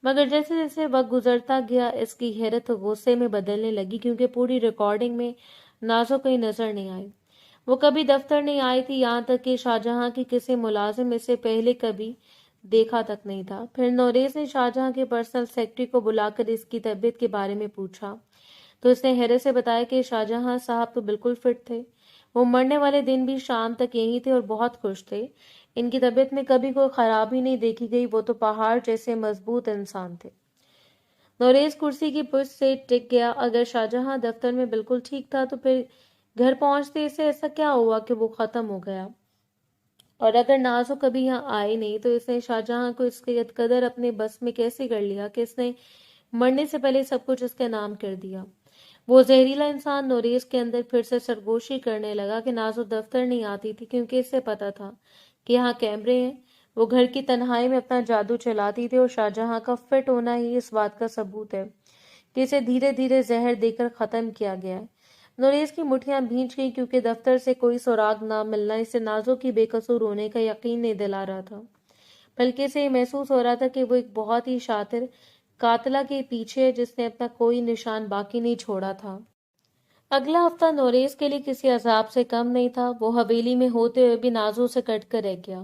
مگر جیسے جیسے وقت گزرتا گیا اس کی حیرت غصے میں بدلنے لگی، کیونکہ پوری ریکارڈنگ میں نازو کہیں نظر نہیں آئی۔ وہ کبھی دفتر نہیں آئی تھی، یہاں تک کہ شاہجہاں کی کسی ملازم اسے پہلے کبھی دیکھا تک نہیں تھا۔ پھر نوریز نے شاہجہاں کے پرسنل سیکرٹری کو بلا کر اس کی طبیعت کے بارے میں پوچھا تو اس نے حیرت سے بتایا کہ شاہجہاں صاحب تو بالکل فٹ تھے، وہ مرنے والے دن بھی شام تک یہیں تھے اور بہت خوش تھے، ان کی طبیعت میں کبھی کوئی خرابی نہیں دیکھی گئی، وہ تو پہاڑ جیسے مضبوط انسان تھے۔ نوریز کرسی کی پشت سے ٹک گیا۔ اگر شاہجہاں دفتر میں بالکل ٹھیک تھا تو پھر گھر پہنچتے اسے ایسا کیا ہوا کہ وہ ختم ہو گیا؟ اور اگر نازو کبھی یہاں آئی نہیں تو اس نے شاہجہاں کو اس کے قدر اپنے بس میں کیسے کر لیا کہ اس نے مرنے سے پہلے سب کچھ اس کے نام کر دیا؟ وہ زہریلا انسان نوریز کے اندر پھر سے سرگوشی کرنے لگا کہ نازو دفتر نہیں آتی تھی کیونکہ اسے پتا تھا کہ یہاں کیمرے ہیں۔ وہ گھر کی تنہائی میں اپنا جادو چلاتی تھی اور شاہجہاں کا فٹ ہونا ہی اس بات کا ثبوت ہے کہ اسے دھیرے دھیرے زہر دے کر ختم کیا گیا ہے۔ نوریز کی مٹھیاں بھینچ گئی کیونکہ دفتر سے کوئی سراغ نہ ملنا اسے نازو کی بے قصور ہونے کا یقین نہیں دلا رہا تھا، بلکہ اسے یہ محسوس ہو رہا تھا کہ وہ ایک بہت ہی شاطر قاتلہ کے پیچھے ہے جس نے اپنا کوئی نشان باقی نہیں چھوڑا تھا۔ اگلا ہفتہ نوریز کے لیے کسی عذاب سے کم نہیں تھا۔ وہ حویلی میں ہوتے ہوئے بھی نازو سے کٹ کر رہ گیا۔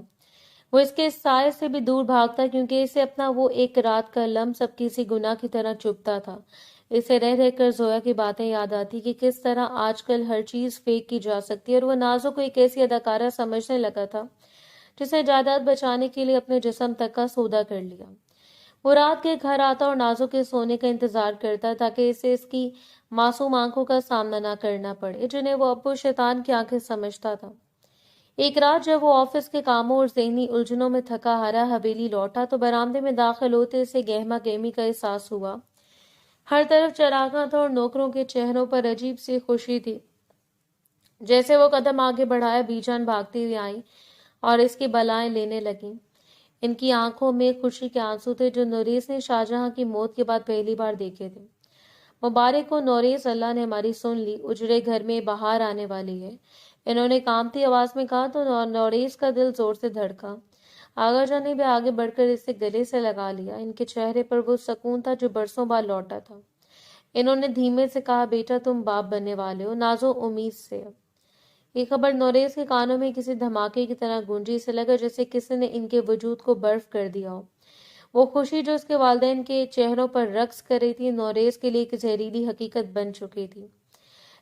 وہ اس کے سائے سے بھی دور بھاگتا کیونکہ اسے اپنا وہ ایک رات کا لمس اب کسی گناہ کی طرح چبھتا تھا۔ اسے رہ رہ کر زویا کی باتیں یاد آتی کہ کس طرح آج کل ہر چیز فیک کی جا سکتی ہے، اور وہ نازو کو ایک ایسی اداکارہ سمجھنے لگا تھا جس نے جائیداد بچانے کے لیے اپنے جسم تک کا سودا کر لیا۔ وہ رات کے گھر آتا اور نازو کے سونے کا انتظار کرتا تاکہ اسے اس کی معصوم آنکھوں کا سامنا نہ کرنا پڑے جنہیں وہ ابو شیطان کی آنکھیں سمجھتا تھا۔ ایک رات جب وہ آفس کے کاموں اور ذہنی الجھنوں میں تھکا ہارا حویلی لوٹا تو برآمدے میں داخل ہوتے اسے گہما گہمی کا احساس ہوا۔ ہر طرف چراغاں تھا اور نوکروں کے چہروں پر عجیب سی خوشی تھی۔ جیسے وہ قدم آگے بڑھایا بی جان بھاگتی ہوئی آئیں اور اس کی بلائیں لینے لگیں۔ ان کی آنکھوں میں خوشی کے آنسو تھے جو نوریز نے شاہجہاں کی موت کے بعد پہلی بار دیکھے تھے۔ مبارک ہو نوریز، اللہ نے ہماری سن لی، اجڑے گھر میں بہار آنے والی ہے، انہوں نے کانپتی آواز میں کہا تو نوریز کا دل زور سے دھڑکا۔ آغا جان نے بھی آگے بڑھ کر اسے گلے سے لگا لیا۔ ان کے چہرے پر وہ سکون تھا جو برسوں بعد لوٹا تھا۔ انہوں نے دھیمے سے کہا، بیٹا تم باپ بننے والے ہو، نازو امید سے۔ یہ خبر نوریز کے کانوں میں کسی دھماکے کی طرح گونجی، سے لگا جیسے کسی نے ان کے وجود کو برف کر دیا ہو۔ وہ خوشی جو اس کے والدین کے چہروں پر رقص کر رہی تھی نوریز کے لیے ایک زہریلی حقیقت بن چکی تھی۔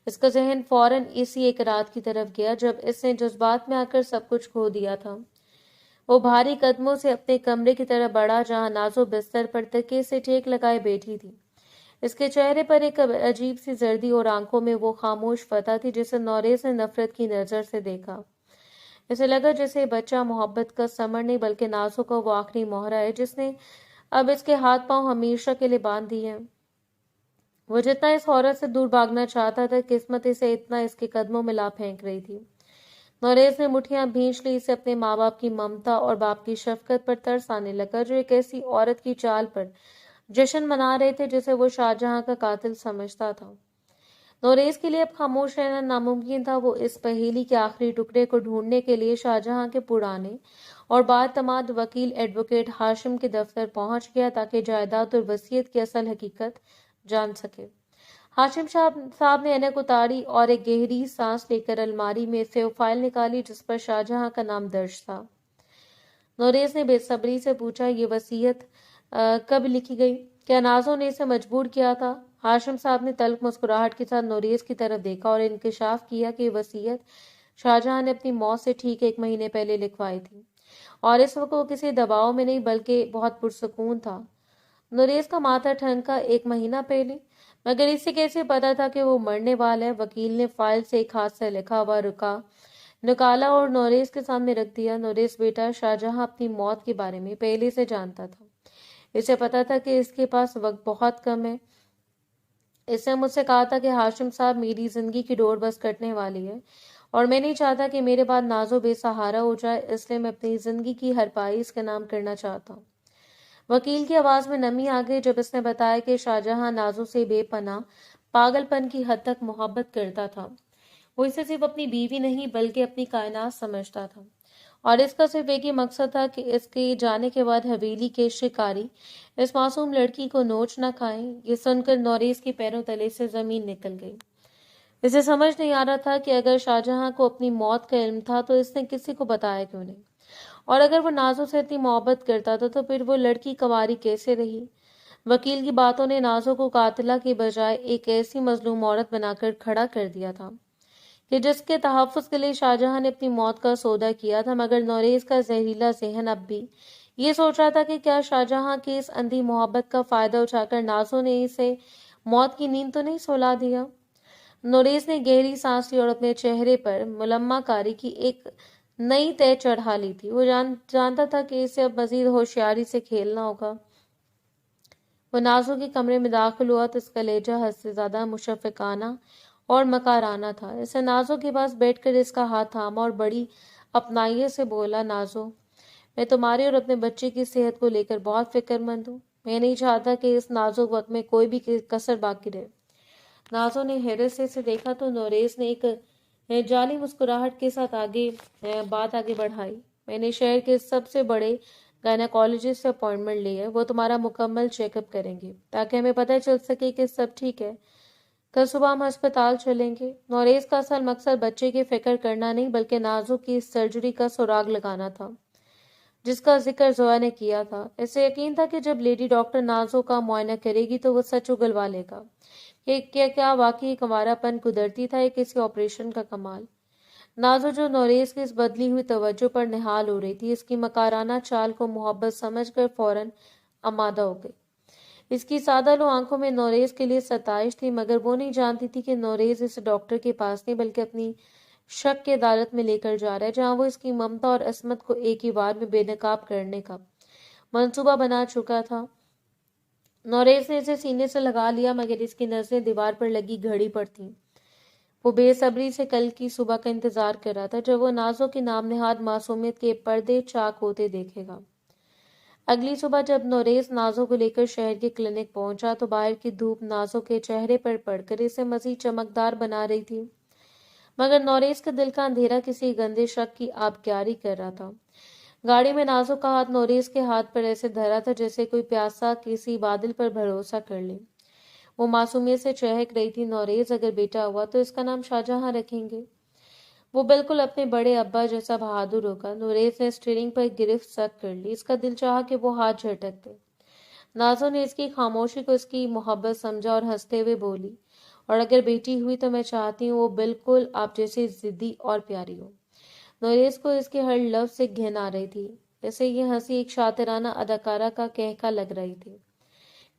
اس کا ذہن فوراً اسی ایک رات کی طرف گیا جب اس نے جذبات میں آ کر سب کچھ کھو دیا تھا۔ وہ بھاری قدموں سے اپنے کمرے کی طرف بڑھا جہاں نازو بستر پر تکیے سے ٹیک لگائے بیٹھی تھی۔ اس کے چہرے پر ایک عجیب سی زردی اور آنکھوں میں وہ خاموش فتح تھی جسے نوریز نے نفرت کی نظر سے دیکھا۔ اسے لگا جیسے بچہ محبت کا ثمر نہیں بلکہ نازو کا وہ آخری مہرہ ہے جس نے اب اس کے ہاتھ پاؤں ہمیشہ کے لیے باندھ دی ہیں۔ وہ جتنا اس عورت سے دور بھاگنا چاہتا تھا قسمت اسے اتنا اس کے قدموں میں لا پھینک رہی تھی۔ نوریز نے مٹھیاں بھینچ لی، اسے اپنے ماں باپ کی ممتا اور باپ کی شفقت پر ترس آنے لگا جو ایک ایسی عورت کی چال پر جشن منا رہے تھے جسے وہ شاہجہاں کا قاتل سمجھتا تھا۔ نوریز کے لیے اب خاموش رہنا ناممکن تھا۔ وہ اس پہیلی کے آخری ٹکڑے کو ڈھونڈنے کے لیے شاہجہاں کے پرانے اور بااعتماد وکیل ایڈوکیٹ ہاشم کے دفتر پہنچ گیا تاکہ جائیداد اور وصیت کی اصل حقیقت جان سکے۔ ہاشم صاحب نے اینک اتاری اور ایک گہری سانس لے کر الماری میں سے وہ فائل نکالی جس پر شاہجہاں کا نام درج تھا۔ نوریز نے بے صبری سے پوچھا، یہ وصیت کب لکھی گئی؟ کیا نازو نے اسے مجبور کیا تھا؟ ہاشم صاحب نے تلخ مسکراہٹ کے ساتھ نوریز کی طرف دیکھا اور انکشاف کیا کہ یہ وصیت شاہجہاں نے اپنی موت سے ٹھیک 1 مہینے پہلے لکھوائی تھی، اور اس وقت وہ کسی دباؤ میں نہیں بلکہ بہت پرسکون تھا۔ نوریز کا ماتھا ٹھنکا، 1 مہینہ پہلے؟ مگر اسے کیسے پتا تھا کہ وہ مرنے والا ہے؟ وکیل نے فائل سے ایک ہاتھ سے لکھا ہوا نکالا اور نوریز کے سامنے رکھ دیا۔ نوریز بیٹا، شاہجہاں اپنی موت کے بارے میں پہلے سے جانتا تھا۔ اسے پتا تھا کہ اس کے پاس وقت بہت کم ہے۔ اس نے مجھ سے کہا تھا کہ ہاشم صاحب میری زندگی کی ڈور بس کٹنے والی ہے اور میں نہیں چاہتا کہ میرے بعد نازو بے سہارا ہو جائے، اس لیے میں اپنی زندگی کی ہر پائی اس کے نام کرنا چاہتا ہوں۔ وکیل کی آواز میں نمی آ گئی جب اس نے بتایا کہ شاہجہاں نازو سے بے پناہ पागल पन की हद तक मोहब्बत करता था। वो इसे सिर्फ अपनी बीवी नहीं बल्कि अपनी कायनात समझता था, और इसका सिर्फ एक ही मकसद था कि इसके जाने के बाद हवेली के शिकारी इस मासूम लड़की को नोच न खाएं। ये सुनकर नौरेज के पैरों तले से जमीन निकल गई। इसे समझ नहीं आ रहा था कि अगर शाहजहां को अपनी मौत का इल्म था तो इसने किसी को बताया क्यों नहीं, और अगर वो नाजो से इतनी मोहब्बत करता था तो फिर वो लड़की कंवारी कैसे रही। वकील की बातों ने नाजो को कातिला के बजाय एक ऐसी मजलूम औरत बनाकर खड़ा कर दिया था कि जिसके तहफ़्फ़ुज़ के लिए शाहजहां ने अपनी मौत का सौदा किया था। मगर नौरेज का जहरीला ज़हन अब भी ये सोच रहा था कि क्या शाहजहां की इस अंधी मोहब्बत का फायदा उठाकर नाजो ने इसे मौत की नींद तो नहीं सुला दिया। नौरेज ने गहरी सांस ली और अपने चेहरे पर मुलम्माकारी की एक नई तय चढ़ा ली थी। वो जानता था कि इसे अब मजीद होशियारी से खेलना होगा। वो नाजो के कमरे में दाखिल हुआ तो इसका लहजा हद से ज्यादा मुशफ़िकाना और मकाराना था। इसे नाजो के पास बैठकर इसका हाथ थामा और बड़ी अपनाइयत से बोला, नाजो, मैं तुम्हारी और अपने बच्चे की सेहत को लेकर बहुत फिक्रमंद हूँ। मैं नहीं चाहता कि इस नाजुक वक्त में कोई भी कसर बाकी रहे। नाजो ने हैरत से इसे देखा तो नौरेज ने एक जाली मुस्कुराहट के साथ बात आगे बढ़ाई। मैंने शहर के सबसे बड़े गायनेकोलॉजिस्ट से अपॉइंटमेंट ली है। वो तुम्हारा मुकम्मल चेकअप करेंगे ताकि हमें पता चल सके कि सब ठीक है। कल सुबह हम अस्पताल चलेंगे। नौरेज का असल मकसद बच्चे की फिक्र करना नहीं बल्कि नाजो की सर्जरी का सुराग लगाना था जिसका जिक्र जोया ने किया था। इसे यकीन था कि जब लेडी डॉक्टर नाजो का मुआयना करेगी तो वो सच उगलवा लेगा कि क्या वाकई कंवारापन कुदरती था या किसी ऑपरेशन का कमाल। नाजो जो नौरेज की इस बदली हुई तवज्जो पर निहाल हो रही थी, इसकी मकाराना चाल को मोहब्बत समझकर फौरन आमादा हो गई। इसकी सादा आंखों में नौरेज के लिए सताइश थी, मगर वो नहीं जानती थी कि नौरेज इस डॉक्टर के पास नहीं बल्कि अपनी शक की अदालत में लेकर जा रहा है, जहां वो इसकी ममता और असमत को एक ही बार में बेनकाब करने का मंसूबा बना चुका था। नौरेज ने इसे सीने से लगा लिया, मगर इसकी नजरें दीवार पर लगी घड़ी पर थीं। वो बेसब्री से कल की सुबह का इंतजार कर रहा था जब वो नाजो की नाम नेहाद मासूमियत के पर्दे चाक होते देखेगा। अगली सुबह जब नौरेज नाजो को लेकर शहर के क्लिनिक पहुंचा तो बाहर की धूप नाजो के चेहरे पर पड़कर इसे मजीद चमकदार बना रही थी, मगर नौरेज के दिल का अंधेरा किसी गंदे शक की आबकारी कर रहा था। गाड़ी में नाजो का हाथ नौरेज के हाथ पर ऐसे धरा था जैसे कोई प्यासा किसी बादल पर भरोसा कर ले। वो मासूमियत से चहक रही थी। नौरेज अगर बेटा हुआ तो इसका नाम शाहजहां रखेंगे। वो बिल्कुल अपने बड़े अब्बा जैसा बहादुर होगा। नौरेज ने स्टीयरिंग पर गिरफ्त सख्त कर ली। इसका दिल चाहा कि वो हाथ झटक दे। नाजो ने इसकी खामोशी को इसकी मोहब्बत समझा और हंसते हुए बोली, और अगर बेटी हुई तो मैं चाहती हूँ वो बिल्कुल आप जैसी जिद्दी और प्यारी हो। नौरेज को इसके हर लफ्ज से घिन आ रही थी। जैसे ये हंसी एक शातिराना अदाकारा का कहका लग रही थी।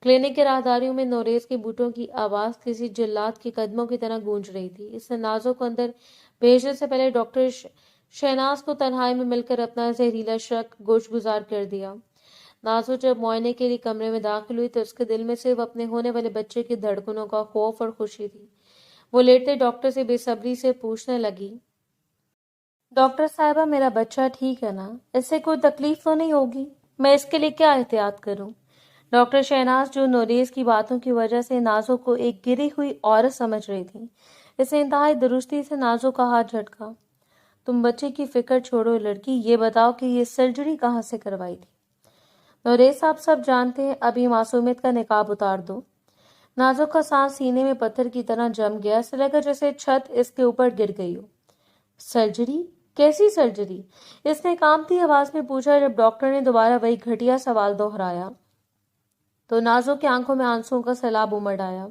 क्लिनिक के राहदारियों में नौरेज के बूटों की आवाज किसी जिल्लात के कदमों की तरह गूंज रही थी। इसने नाजो को अंदर भेजने से पहले डॉक्टर शहनाज को तन्हाई में मिलकर अपना जहरीला शक गोशगुजार कर दिया। नाजो जब मुआयने के लिए कमरे में दाखिल हुई तो उसके दिल में सिर्फ अपने होने वाले बच्चे की धड़कनों का खौफ और खुशी थी। वो लेटते डॉक्टर से बेसब्री से पूछने लगी, डॉक्टर साहिबा, मेरा बच्चा ठीक है ना? इससे कोई तकलीफ तो नहीं होगी? मैं इसके लिए क्या एहतियात करूं? डॉक्टर शहनाज, जो नौरेज की बातों की वजह से नाजो को एक गिरी हुई औरत समझ रही थी, इसे इंतहाई दुरुस्ती से नाजो का हाथ झटका। तुम बच्चे की फिक्र छोड़ो लड़की, ये बताओ कि ये सर्जरी कहाँ से करवाई थी? नौरेज साहब, सब जानते हैं, अभी मासूमियत का निकाब उतार दो। नाजो का सांस सीने में पत्थर की तरह जम गया। ऐसा लगा जैसे छत इसके ऊपर गिर गई हो। सर्जरी? कैसी सर्जरी? इसने कांपती आवाज में पूछा। जब डॉक्टर ने दोबारा वही घटिया सवाल दोहराया तो नाजो की आंखों में आंसुओं का सैलाब उमड़ आया।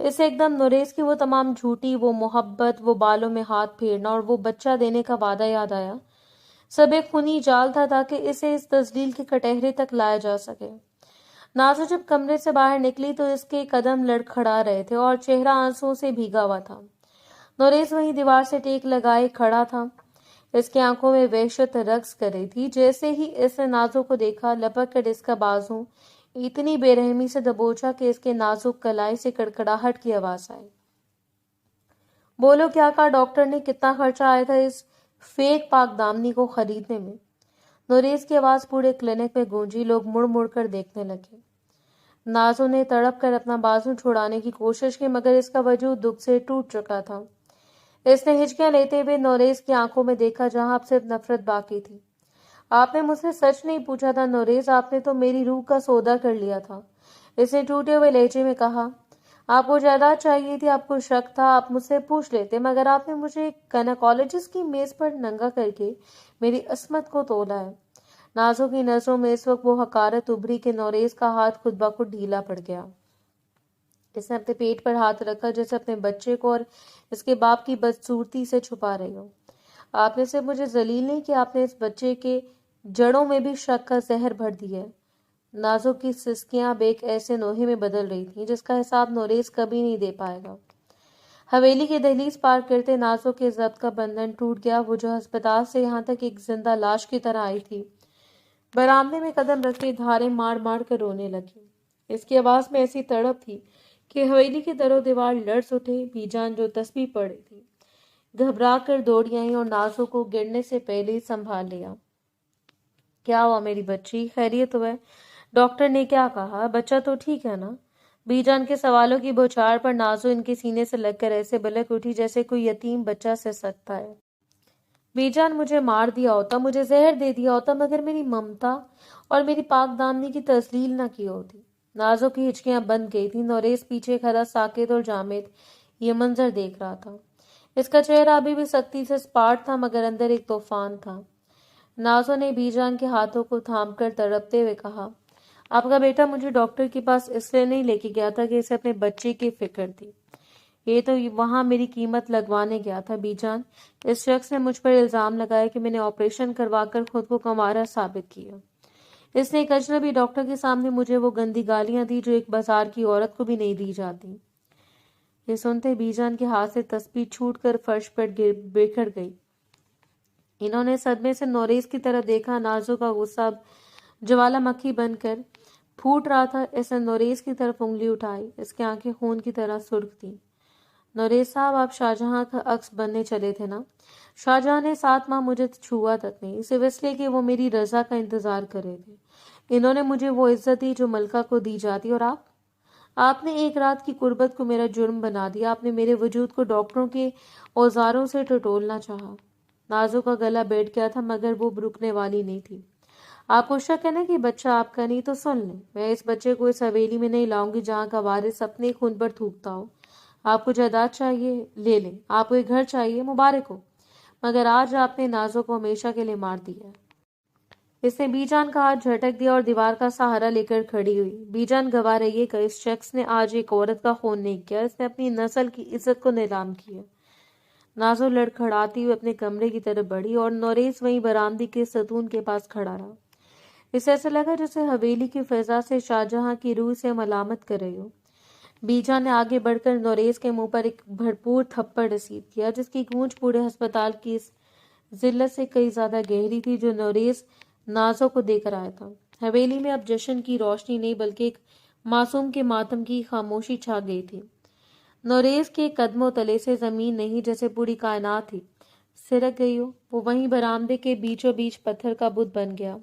इसे एकदम नौरेज की वो तमाम झूठी, वो मोहब्बत, वो बालों में हाथ फेरना और वो बच्चा देने का वादा याद आया। सब एक खूनी जाल था ताकि इसे इस तस्लील के कटहरे तक लाया जा सके। नाजो जब कमरे से बाहर निकली तो इसके कदम लड़खड़ा रहे थे और चेहरा आंसुओं से भीगा हुआ था। नौरेज वहीं दीवार से टेक लगाए खड़ा था। इसकी आंखों में वहशत रक्स कर रही थी। जैसे ही इसने नाजो को देखा, लपक कर इसका बाजू इतनी बेरहमी से दबोचा कि इसके नाजुक कलाई से कड़कड़ाहट की आवाज आई। बोलो, क्या कहा डॉक्टर ने? कितना खर्चा आया था इस फेक पाक दामनी को खरीदने में? नौरेज की आवाज पूरे क्लिनिक में गूंजी। लोग मुड़ मुड़ कर देखने लगे। नाजो ने तड़प कर अपना बाजू छुड़ाने की कोशिश की, मगर इसका वजूद दुख से टूट चुका था। इसने हिचकियां लेते हुए नोरेस की आंखों में देखा, जहां अब सिर्फ नफरत बाकी थी। आपने मुझसे सच नहीं पूछा था नोरेस, आपने तो मेरी रूह का सौदा कर लिया था। इसने टूटे हुए लहजे में कहा। आपको जायदाद चाहिए थी, आपको शक था, आप मुझसे पूछ लेते, मगर आपने मुझे गायनेकोलॉजिस्ट की मेज पर नंगा करके मेरी अस्मत को तोला है। नाजो की नजरों में इस वक्त वो हकारत उभरी कि नोरेस का हाथ खुद ब खुद ढीला पड़ गया। इसने अपने पेट पर हाथ रखा, जैसे अपने बच्चे को और इसके बाप की बदसूरती से छुपा रही हो। आपने सिर्फ मुझे जलील नहीं किया, आपने इस बच्चे के जड़ों में भी शक का जहर भर दिया है। नाजो की सिसकियां अब एक ऐसे नोहे में बदल रही थीं जिसका हिसाब नोरेस कभी नहीं दे पाएगा। हवेली की दहलीज पार करते नाजो के जब्त का बंधन टूट गया। वो जो अस्पताल से यहाँ तक एक जिंदा लाश की तरह आई थी, बरामदे में कदम रखते धारे मार मार कर रोने लगी। इसकी आवाज में ऐसी तड़प थी कि हवेली के दरो दीवार लर्ज उठे। बीजान जो तस्बीह पड़ रही थी, घबरा कर दौड़ी आई और नाजो को गिरने से पहले ही संभाल लिया। क्या हुआ मेरी बच्ची, खैरियत तो है? डॉक्टर ने क्या कहा? बच्चा तो ठीक है ना? बीजान के सवालों की बौछार पर नाजो इनके सीने से लगकर ऐसे बलक उठी जैसे कोई यतीम बच्चा से सकता है। बीजान, मुझे मार दिया होता, मुझे जहर दे दिया होता, मगर मेरी ममता और मेरी पाक दामनी की तस्लील न की होती। नाजो की हिचकियां बंद गई थी। नोरेस पीछे खड़ा साकित और जामिद ये मंजर देख रहा था। इसका चेहरा अभी भी सख्ती से स्पार्ट था, मगर अंदर एक तूफान था। नाजो ने बीजान के हाथों को थामकर तड़पते हुए कहा, आपका बेटा मुझे डॉक्टर के पास इसलिए नहीं लेके गया था कि इसे अपने बच्चे की फिक्र थी। ये तो वहां मेरी कीमत लगवाने गया था। बीजान, इस शख्स ने मुझ पर इल्जाम लगाया कि मैंने ऑपरेशन करवाकर खुद को कंवारा साबित किया। इसने एक अजनबी डॉक्टर के सामने मुझे वो गंदी गालियां दी जो एक बाजार की औरत को भी नहीं दी जाती। ये सुनते बीजान के हाथ से तस्बीह छूट कर फर्श पर बिखर गई। इन्होंने सदमे से नोरेस की तरफ देखा। नाजो का गुस्सा ज्वालामुखी बनकर फूट रहा था। इसने नोरेस की तरफ उंगली उठाई। इसकी आंखें खून की तरह सुर्ख थीं। नोरेस साहब, आप शाहजहां का अक्स बनने चले थे ना? शाहजहां ने 7 माह मुझे छुआ तक नहीं, सिर्फ इसलिए कि वो मेरी रजा का इंतजार कर रहे थे। इन्होंने मुझे वो इज्जत दी जो मलका को दी जाती, और आपने एक रात की कुर्बत को मेरा जुर्म बना दिया। आपने मेरे वजूद को डॉक्टरों के औजारों से टटोलना चाहा। नाजो का गला बैठ गया था, मगर वो रुकने वाली नहीं थी। आपको शक है ना कि बच्चा आपका नहीं? तो सुन लें, मैं इस बच्चे को इस हवेली में नहीं लाऊंगी जहाँ का वारिस अपने खून पर थूकता हो। आपको जायदाद चाहिए, ले लें। आपको एक घर चाहिए, मुबारक हो, मगर आज आपने नाजो को हमेशा के लिए मार दिया। इसने बीजान का हाथ झटक दिया और दीवार का सहारा लेकर खड़ी हुई। बीजान, गवाह रहिए कि इस शख्स ने आज एक औरत का खून नहीं किया, इसने अपनी नस्ल की इज्जत को नीलाम किया। नाजो लड़खड़ाती हुई अपने कमरे की तरफ बढ़ी और नोरेस वहीं बरामदे के सतून के पास खड़ा रहा। इसे ऐसा लगा जैसे हवेली की फिजा से शाहजहां की रूह से मलामत कर रही हो। बीजा ने आगे बढ़कर नोरेस के मुंह पर एक भरपूर थप्पड़ रसीद किया, जिसकी गूंज पूरे अस्पताल की इस जिल्लत से कई ज्यादा गहरी थी जो नोरेस नाजो को देकर आया था। हवेली में अब जश्न की रोशनी नहीं, बल्कि एक मासूम के मातम की खामोशी छा गई थी। नोरेस के कदमों तले से जमीन नहीं, जैसे पूरी कायनात ही सिरक गई हो। वो वहीं बरामदे के बीचों बीच पत्थर का बुत बन गया।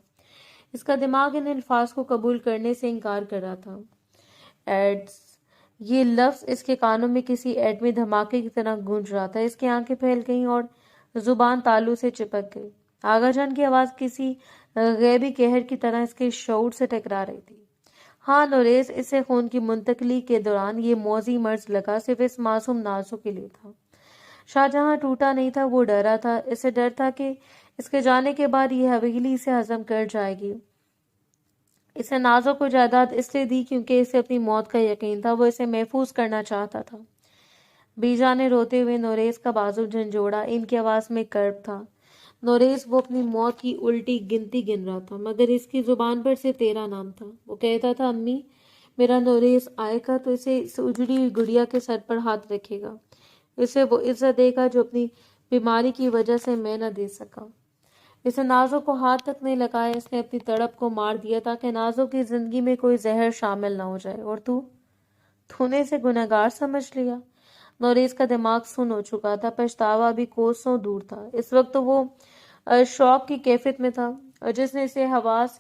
इसका दिमाग इन अल्फाज को कबूल करने से इनकार कर रहा था। एड्स, ये लफ्ज इसके कानों में किसी एटमी धमाके की तरह गूंज रहा था। इसकी आंखें फैल गईं और जुबान तालू से चिपक गई। आगाजान की आवाज किसी गैबी कहर की तरह इसके शऊर से टकरा रही थी। हाँ नोरेस, इससे खून की मुंतकली के दौरान ये मौजी मर्ज लगा सिर्फ इस मासूम नाजो के लिए था। शाहजहां टूटा नहीं था, वो डरा था। इसे डर था कि इसके जाने के बाद ये हवेली इसे हजम कर जाएगी। इसे नाजो को जायदाद इसलिए दी क्योंकि इसे अपनी मौत का यकीन था। वो इसे महफूज करना चाहता था। बीजा ने रोते हुए नोरेस का बाजू झंझोड़ा। इनकी आवाज में कर्ब था। नोरेस, वो अपनी मौत की उल्टी गिनती गिन रहा था, मगर इसकी जुबान पर से तेरा नाम था। वो कहता था, अम्मी, मेरा नोरेस आएगा तो इसे इस उजड़ी हुई गुड़िया के सर पर हाथ रखेगा। इसे वो इज्जत देगा जो अपनी बीमारी की वजह से मैं न दे सका। इसे नाजो को हाथ तक नहीं लगाया। इसने अपनी तड़प को मार दिया ताकि नाजो की जिंदगी में कोई जहर शामिल ना हो जाए। और तूने इसे गुनहगार समझ लिया। नोरेस का दिमाग सुन हो चुका था। पछतावा भी कोसों दूर था। इस वक्त तो वो शौक की कैफियत में था, और जिसने इसे हवास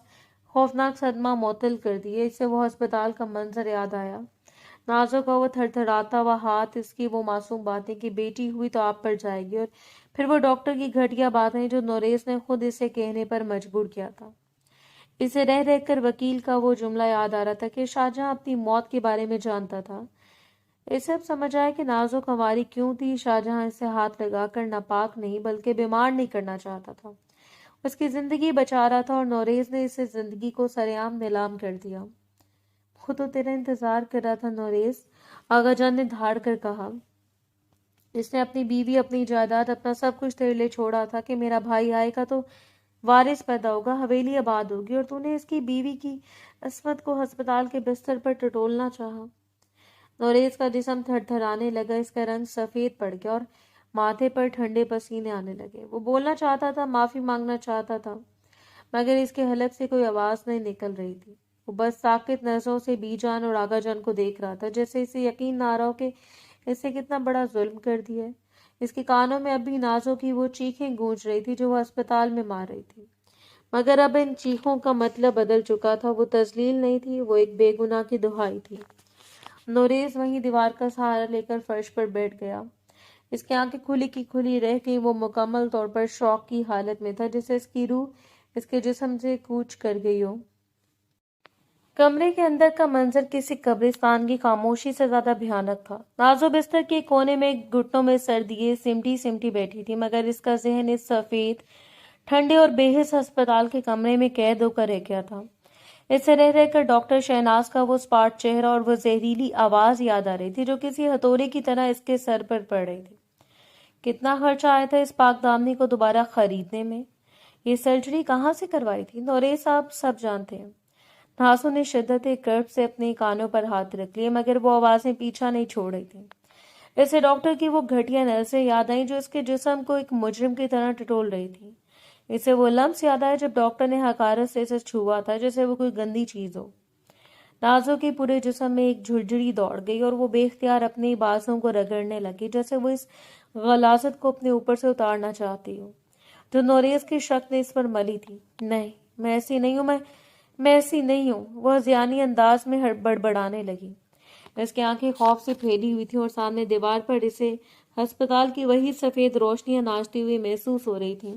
خوفناک صدمہ معطل کر دیا۔ اس سے وہ ہسپتال کا منظر یاد آیا، نازو کا وہ تھر تھراتا ہوا ہاتھ، اس کی وہ معصوم باتیں کہ بیٹی ہوئی تو آپ پر جائے گی، اور پھر وہ ڈاکٹر کی گھٹیا باتیں جو نوریس نے خود اسے کہنے پر مجبور کیا تھا۔ اسے رہ رہ کر وکیل کا وہ جملہ یاد آ رہا تھا کہ شاہجہاں اپنی موت کے بارے میں جانتا تھا۔ اسے اب سمجھ آیا کہ نازو کنواری کیوں تھی۔ شاہجہاں اسے ہاتھ لگا کر ناپاک نہیں بلکہ بیمار نہیں کرنا چاہتا تھا، اس کی زندگی بچا رہا تھا، اور نوریز نے اسے زندگی کو سرعام نیلام کر دیا۔ خود تو تیرا انتظار کر رہا تھا نوریز، آغا جان نے دھاڑ کر کہا۔ اس نے اپنی بیوی، اپنی جائیداد، اپنا سب کچھ تیرے لیے چھوڑا تھا کہ میرا بھائی آئے گا تو وارث پیدا ہوگا، حویلی آباد ہوگی، اور تو نے اس کی بیوی کی عصمت کو ہسپتال کے بستر پر ٹٹولنا چاہا۔ نوریز کا جسم تھر تھرانے لگا، اس کا رنگ سفید پڑ گیا اور ماتھے پر ٹھنڈے پسینے آنے لگے۔ وہ بولنا چاہتا تھا، معافی مانگنا چاہتا تھا، مگر اس کے حلق سے کوئی آواز نہیں نکل رہی تھی۔ وہ بس ساکت نظروں سے بی جان اور آغا جان کو دیکھ رہا تھا، جیسے اسے یقین نہ آ رہا ہو کہ اس سے کتنا بڑا ظلم کر دیا ہے۔ اس کے کانوں میں اب بھی نازو کی وہ چیخیں گونج رہی تھی جو وہ اسپتال میں مار رہی تھی، مگر اب ان چیخوں کا مطلب بدل چکا تھا۔ وہ تذلیل نہیں تھی، وہ ایک بے گناہ کی دہائی تھی۔ نوریز وہیں دیوار کا سہارا لے کر فرش پر بیٹھ گیا۔ اس کی آنکھیں کھلی کی کھلی رہ گئیں۔ وہ مکمل طور پر شوق کی حالت میں تھا، جسے اس کی روح اس کے جسم سے کوچ کر گئی ہو۔ کمرے کے اندر کا منظر کسی قبرستان کی خاموشی سے زیادہ بھیانک تھا۔ نازو بستر کے کونے میں گھٹنوں میں سر دیے سمٹی سمٹی بیٹھی تھی، مگر اس کا ذہن اس سفید، ٹھنڈے اور بے حس ہسپتال کے کمرے میں قید ہو کر رہ گیا تھا۔ اس سے رہ رہ کر ڈاکٹر شہناز کا وہ اسپاٹ چہرہ اور وہ زہریلی آواز یاد آ رہی تھی جو کسی ہتھوڑے کی طرح اس کے سر پر پڑ رہی تھی۔ کتنا خرچہ آیا تھا اس پاک دامنی کو دوبارہ خریدنے میں؟ یہ سرجری کہاں سے کروائی تھی؟ نوریز صاحب سب جانتے ہیں۔ نازو نے شدت کرب سے اپنے کانوں پر ہاتھ رکھ لیے، مگر وہ آوازیں پیچھا نہیں چھوڑ رہی تھیں۔ اسے ڈاکٹر کی وہ گھٹیا نظریں یاد آئیں جو اس کے جسم کو ایک مجرم کی طرح ٹٹول رہی تھی۔ اسے وہ لمس یاد آیا جب ڈاکٹر نے حقارت سے اسے چھوا تھا، جیسے وہ کوئی گندی چیز ہو۔ نازو کے پورے جسم میں ایک جھرجھری دوڑ گئی اور وہ بے اختیار اپنی بازوں کو رگڑنے لگی، جیسے وہ اس غلاظت کو اپنے اوپر سے اتارنا چاہتی ہو جو نوریز کی شک نے اس پر ملی تھی۔ نہیں، میں ایسی نہیں ہوں، میں ایسی نہیں ہوں، وہ ہذیانی انداز میں بڑبڑانے لگی۔ اس کی آنکھیں خوف سے پھیلی ہوئی تھیں اور سامنے دیوار پر اسے ہسپتال کی وہی سفید روشنیاں ناچتی ہوئی محسوس ہو رہی تھیں،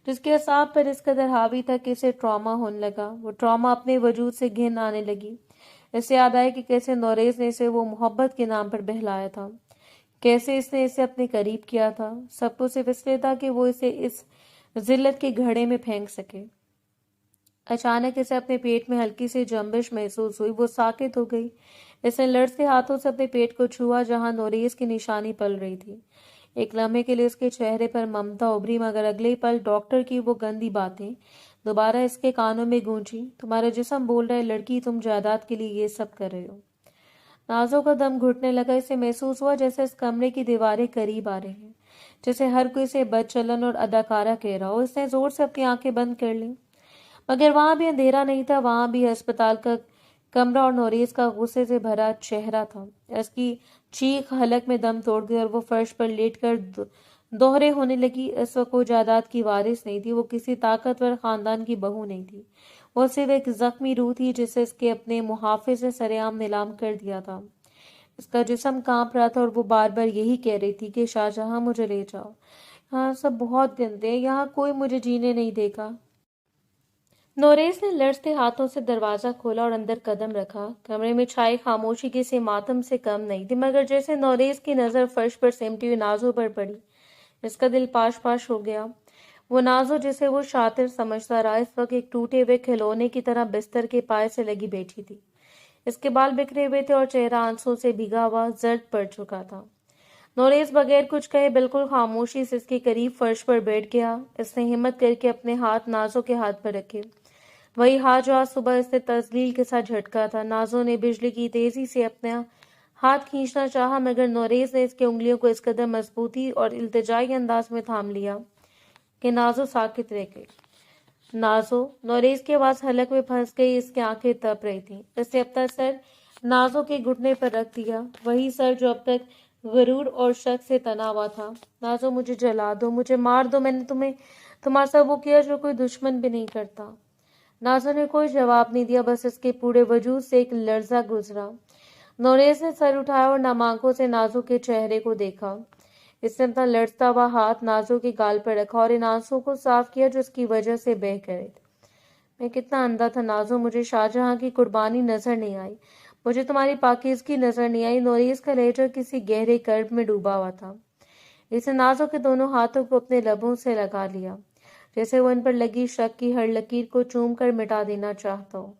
جس کے اعصاب پر اس قدر حاوی تھا کہ اسے ٹراما ہونے لگا۔ وہ ٹراما اپنے وجود سے گھن آنے لگی۔ اسے یاد آیا کہ کیسے نوریز نے اسے وہ محبت کے نام پر بہلایا تھا، کیسے اس نے اسے اپنے قریب کیا تھا، سب کو صرف اس لیے تھا کہ وہ اسے اس ذلت کے گھڑے میں پھینک سکے۔ اچانک اسے اپنے پیٹ میں ہلکی سی جنبش محسوس ہوئی۔ وہ ساکت ہو گئی۔ اس نے لرزتے ہاتھوں سے اپنے پیٹ کو چھوا جہاں نوریز کی نشانی پل رہی تھی۔ ایک لمحے کے لیے اس کے چہرے پر ممتا ابھری، مگر اگلے ہی پل ڈاکٹر کی وہ گندی باتیں دوبارہ اس کے کانوں میں گونجی۔ تمہارا جسم بول رہا ہے لڑکی، تم جائیداد کے لیے یہ سب کر رہے ہو۔ نازو کا دم گھٹنے لگا۔ اسے محسوس ہوا جیسے اس کمرے کی دیواریں قریب آ رہے ہیں، جیسے ہر کوئی اسے بد چلن اور اداکارہ کہہ رہا ہو۔ اس نے زور سے اپنی آنکھیں بند کر لیں، مگر وہاں بھی اندھیرا نہیں تھا، وہاں بھی ہسپتال کا کمرہ اور نوریز کا غصے سے بھرا چہرہ تھا۔ اس کی چیخ حلق میں دم توڑ گئی اور وہ فرش پر لیٹ کر دوہرے ہونے لگی۔ اس وقت وہ جائیداد کی وارث نہیں تھی، وہ کسی طاقتور خاندان کی بہو نہیں تھی، وہ صرف ایک زخمی روح تھی جسے اس کے اپنے محافظ نے سرعام نیلام کر دیا تھا۔ اس کا جسم کانپ رہا تھا اور وہ بار بار یہی کہہ رہی تھی کہ شاہجہاں مجھے لے جاؤ، یہاں سب بہت گندے ہیں، یہاں کوئی مجھے جینے نہیں دے گا۔ نوریز نے لرزتے ہاتھوں سے دروازہ کھولا اور اندر قدم رکھا۔ کمرے میں چھائی خاموشی کسی ماتم سے کم نہیں تھی، مگر جیسے نوریز کی نظر فرش پر سمٹی ہوئی نازو پر پڑی، اس کا دل پاش پاش ہو گیا۔ وہ نازو جسے وہ شاطر سمجھتا رہا، اس وقت ایک ٹوٹے ہوئے کھلونے کی طرح بستر کے پائے سے لگی بیٹھی تھی۔ اس کے بال بکھرے ہوئے تھے اور چہرہ آنسوں سے بھیگا ہوا زرد پڑ چکا تھا۔ نوریز بغیر کچھ کہے بالکل خاموشی سے اس کے قریب فرش پر بیٹھ گیا۔ اس نے ہمت کر کے اپنے ہاتھ نازو کے ہاتھ پر رکھے، وہی ہاتھ جو آج صبح اس نے تذلیل کے ساتھ جھٹکا تھا۔ نازو نے بجلی کی تیزی سے اپنا ہاتھ کھینچنا چاہا، مگر نوریز نے اس کی انگلیوں کو اس قدر مضبوطی اور التجائی انداز میں تھام لیا کہ نازو ساکت رہ گئی۔ نازو، نوریز کی آواز حلق میں پھنس گئی۔ اس کی آنکھیں تپ رہی تھیں۔ اس نے اپنا سر نازو کے گھٹنے پر رکھ دیا، وہی سر جو اب تک غرور اور شک سے تنا ہوا تھا۔ نازو، مجھے جلا دو، مجھے مار دو، میں نے تمہارے ساتھ وہ کیا جو کوئی دشمن بھی نہیں کرتا۔ नाज़ो ने कोई जवाब नहीं दिया, बस इसके पूरे वजूद से एक लर्जा गुजरा। नोरेस ने सर उठाया और नम आंखों से नाज़ो के चेहरे को देखा। इसने अपना लड़ता हुआ हाथ नाज़ो के गाल पर रखा और इन आंसुओं को साफ किया जो उसकी वजह से बह गए थे। मैं कितना अंधा था नाज़ो, मुझे शाहजहां की कुर्बानी नजर नहीं आई, मुझे तुम्हारी पाकीज़गी नजर नहीं आई। नोरेस का लहजा किसी गहरे कर्ब में डूबा हुआ था। इसने नाज़ो के दोनों हाथों को अपने लबों से लगा लिया, जैसे वो इन पर लगी शक की हर लकीर को चूम कर मिटा देना चाहता हो।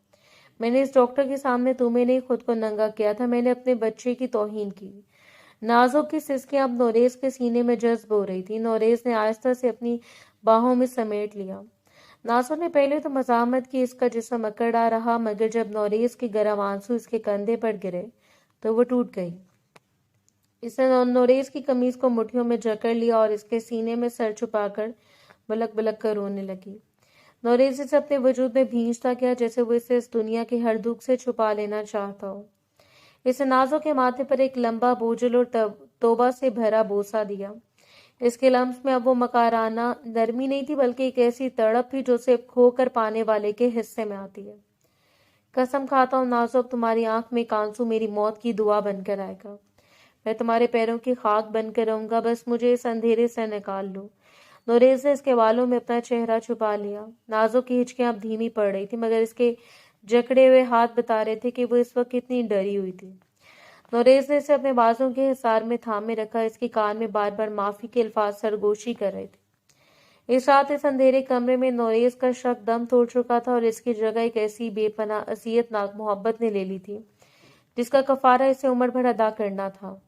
मैंने इस डॉक्टर के सामने तुम्हें नहीं, खुद को नंगा किया था। मैंने अपने बच्चे की तौहीन की। नाज़ो की सिसकें अब नोरेस के सीने में जज्ब हो रही थी। नोरेस ने आहिस्ता से अपनी बाहों में समेट लिया। नाज़ो ने पहले तो मज़ाहमत की, इसका जिस्म अकड़ा रहा, मगर जब नोरेस के गर्म आंसू इसके कंधे पर गिरे तो वो टूट गई। इसने नोरेस की कमीज को मुट्ठियों में जकड़ लिया और इसके सीने में सर छुपाकर बलक बलक कर रोने लगी। नोरेस इसे अपने वजूद में भींचता गया, जैसे वो इसे इस दुनिया के हर दुख से छुपा लेना चाहता हो। इसने नाज़ो के माथे पर एक लंबा, बोझल और तौबा से भरा बोसा दिया। इसके लम्स में अब वो मकाराना नरमी नहीं थी, बल्कि एक ऐसी तड़प थी जो सिर्फ खोकर पाने वाले के हिस्से में आती है। कसम खाता हूँ नाज़ो, अब तुम्हारी आंख में एक आंसू मेरी मौत की दुआ बनकर आएगा। मैं तुम्हारे पैरों की खाक बनकर रहूंगा, बस मुझे इस अंधेरे से निकाल लो। नोरेस ने इसके बालों में अपना चेहरा छुपा लिया। नाज़ो की हिचकियां अब धीमी पड़ रही थी, मगर इसके जकड़े हुए हाथ बता रहे थे कि वो इस वक्त कितनी डरी हुई थी। नोरेस ने इसे अपने बाजों के हिसार में थामे रखा, इसके कान में बार बार माफी के अल्फाज सरगोशी कर रहे थे। इस रात इस अंधेरे कमरे में नोरेस का शक दम तोड़ चुका था और इसकी जगह एक ऐसी बेपनाह असियतनाक मोहब्बत ने ले ली थी जिसका कफारा इसे उम्र भर अदा करना था।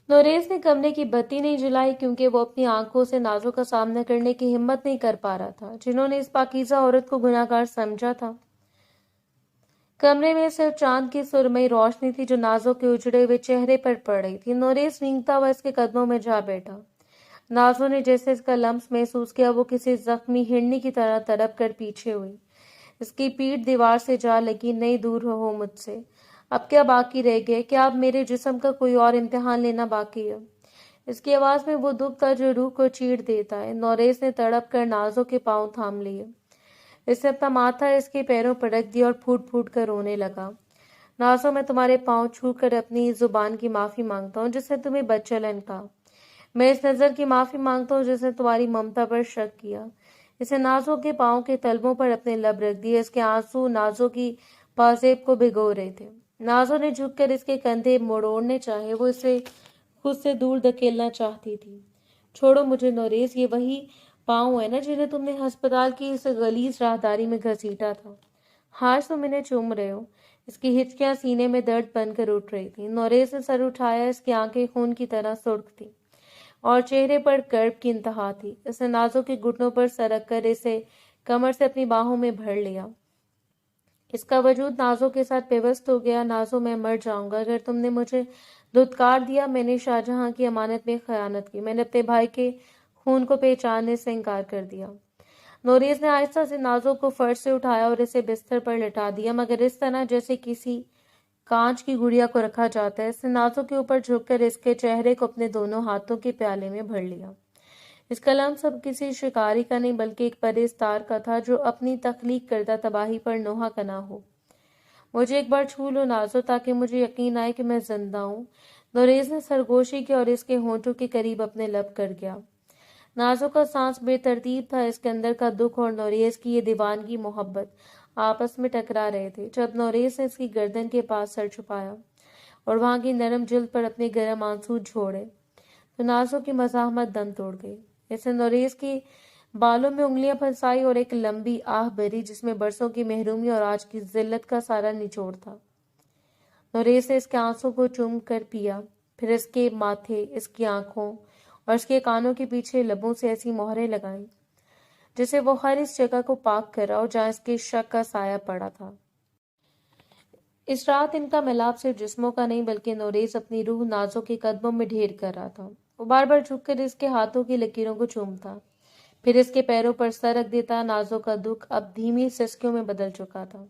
नोरेस ने कमरे की बत्ती नहीं जलाई, क्योंकि वो अपनी आंखों से नाज़ो का सामना करने की हिम्मत नहीं कर पा रहा था जिन्होंने इस पाकीज़ा औरत को गुनाहगार समझा था। कमरे में सिर्फ चांद की सुरमई रोशनी थी जो नाज़ो के उजड़े हुए चेहरे पर पड़ रही थी। नोरेस नींगता हुआ इसके कदमों में जा बैठा। नाज़ो ने जैसे इसका लम्स महसूस किया, वो किसी जख्मी हिरनी की तरह तड़प कर पीछे हुई। इसकी पीठ दीवार से जा लगी। नहीं, दूर हो मुझसे। अब क्या बाकी रह गया? क्या अब मेरे जिस्म का कोई और इम्तिहान लेना बाकी है? इसकी आवाज में वो दुख था जो रूह को चीर देता है। नोरेस ने तड़प कर नाज़ो के पांव थाम लिए। इसने अपना माथा इसके पैरों पर रख दिया और फूट फूट कर रोने लगा। नाज़ो, मैं तुम्हारे पांव छू कर अपनी जुबान की माफी मांगता हूँ जिसने तुम्हें बदचलन कहा। मैं इस नजर की माफी मांगता हूँ जिसने तुम्हारी ममता पर शक किया। इसे नाज़ो के पांव के तलबों पर अपने लब रख दिए। इसके आंसू नाज़ो की पाजेब को भिगो रहे थे। नाज़ो ने झुककर इसके कंधे मोड़ने चाहे, वो इसे खुद से दूर धकेलना चाहती थी। छोड़ो मुझे नोरेस, ये वही पाँव है ना जिन्हें तुमने अस्पताल की इस गलीज राहदारी में घसीटा था। आज तुम इन्हें चूम रहे हो। इसकी हिचकियां सीने में दर्द बनकर उठ रही थी। नोरेस ने सर उठाया। इसकी आंखें खून की तरह सुर्ख थी और चेहरे पर कर्ब की इंतहा थी। इसने नाज़ो के घुटनों पर सरक कर इसे कमर से अपनी बाहों में भर लिया। इसका वजूद नाज़ो के साथ पेवस्त हो गया। नाज़ो, मैं मर जाऊंगा अगर तुमने मुझे धुतकार दिया। मैंने शाहजहां की अमानत में खयानत की। मैंने अपने भाई के खून को पहचानने से इनकार कर दिया। नोरेस ने आहिस्ता से नाज़ो को फर्श से उठाया और इसे बिस्तर पर लिटा दिया, मगर इस तरह जैसे किसी कांच की गुड़िया को रखा जाता है। इसने नाज़ो के ऊपर झुककर इसके चेहरे को अपने दोनों हाथों के प्याले में भर लिया। इसका लम्स अब किसी शिकारी का नहीं, बल्कि एक परिस्तार का था जो अपनी तख्लीक करदा तबाही पर नोहा कना हो। मुझे एक बार छू लो नाज़ो, ताकि मुझे यकीन आए कि मैं जिंदा हूँ। नोरेस ने सरगोशी की और इसके होंठों के करीब अपने लब कर गया। नाज़ो का सांस बेतरतीब था। इसके अंदर का दुख और नोरेस की ये दीवानगी मोहब्बत आपस में टकरा रहे थे। जब नोरेस ने इसकी गर्दन के पास सर छुपाया और वहां की नरम जिल्द पर अपने गर्म आंसू छोड़े, तो नाज़ो की मज़ाहमत दम तोड़ गई। इसने नोरेस की बालों में उंगलियां फंसाई और एक लंबी आह भरी जिसमें बरसों की महरूमी और आज की जिल्लत का सारा निचोड़ था। नोरेस ने इसके आंसू को चूम कर पिया, फिर इसके माथे, इसकी आंखों और इसके कानों के पीछे लबों से ऐसी मोहरें लगाई जिसे वो हर इस जगह को पाक कर रहा हो जहां इसके शक का साया पड़ा था। इस रात इनका मिलाप सिर्फ जिस्मों का नहीं, बल्कि नोरेस अपनी रूह नाज़ो के कदमों में ढेर कर रहा था। वो बार बार झुककर इसके हाथों की लकीरों को चूमता, फिर इसके पैरों पर सर रख देता। नाज़ो का दुख अब धीमी सिसकियों में बदल चुका था।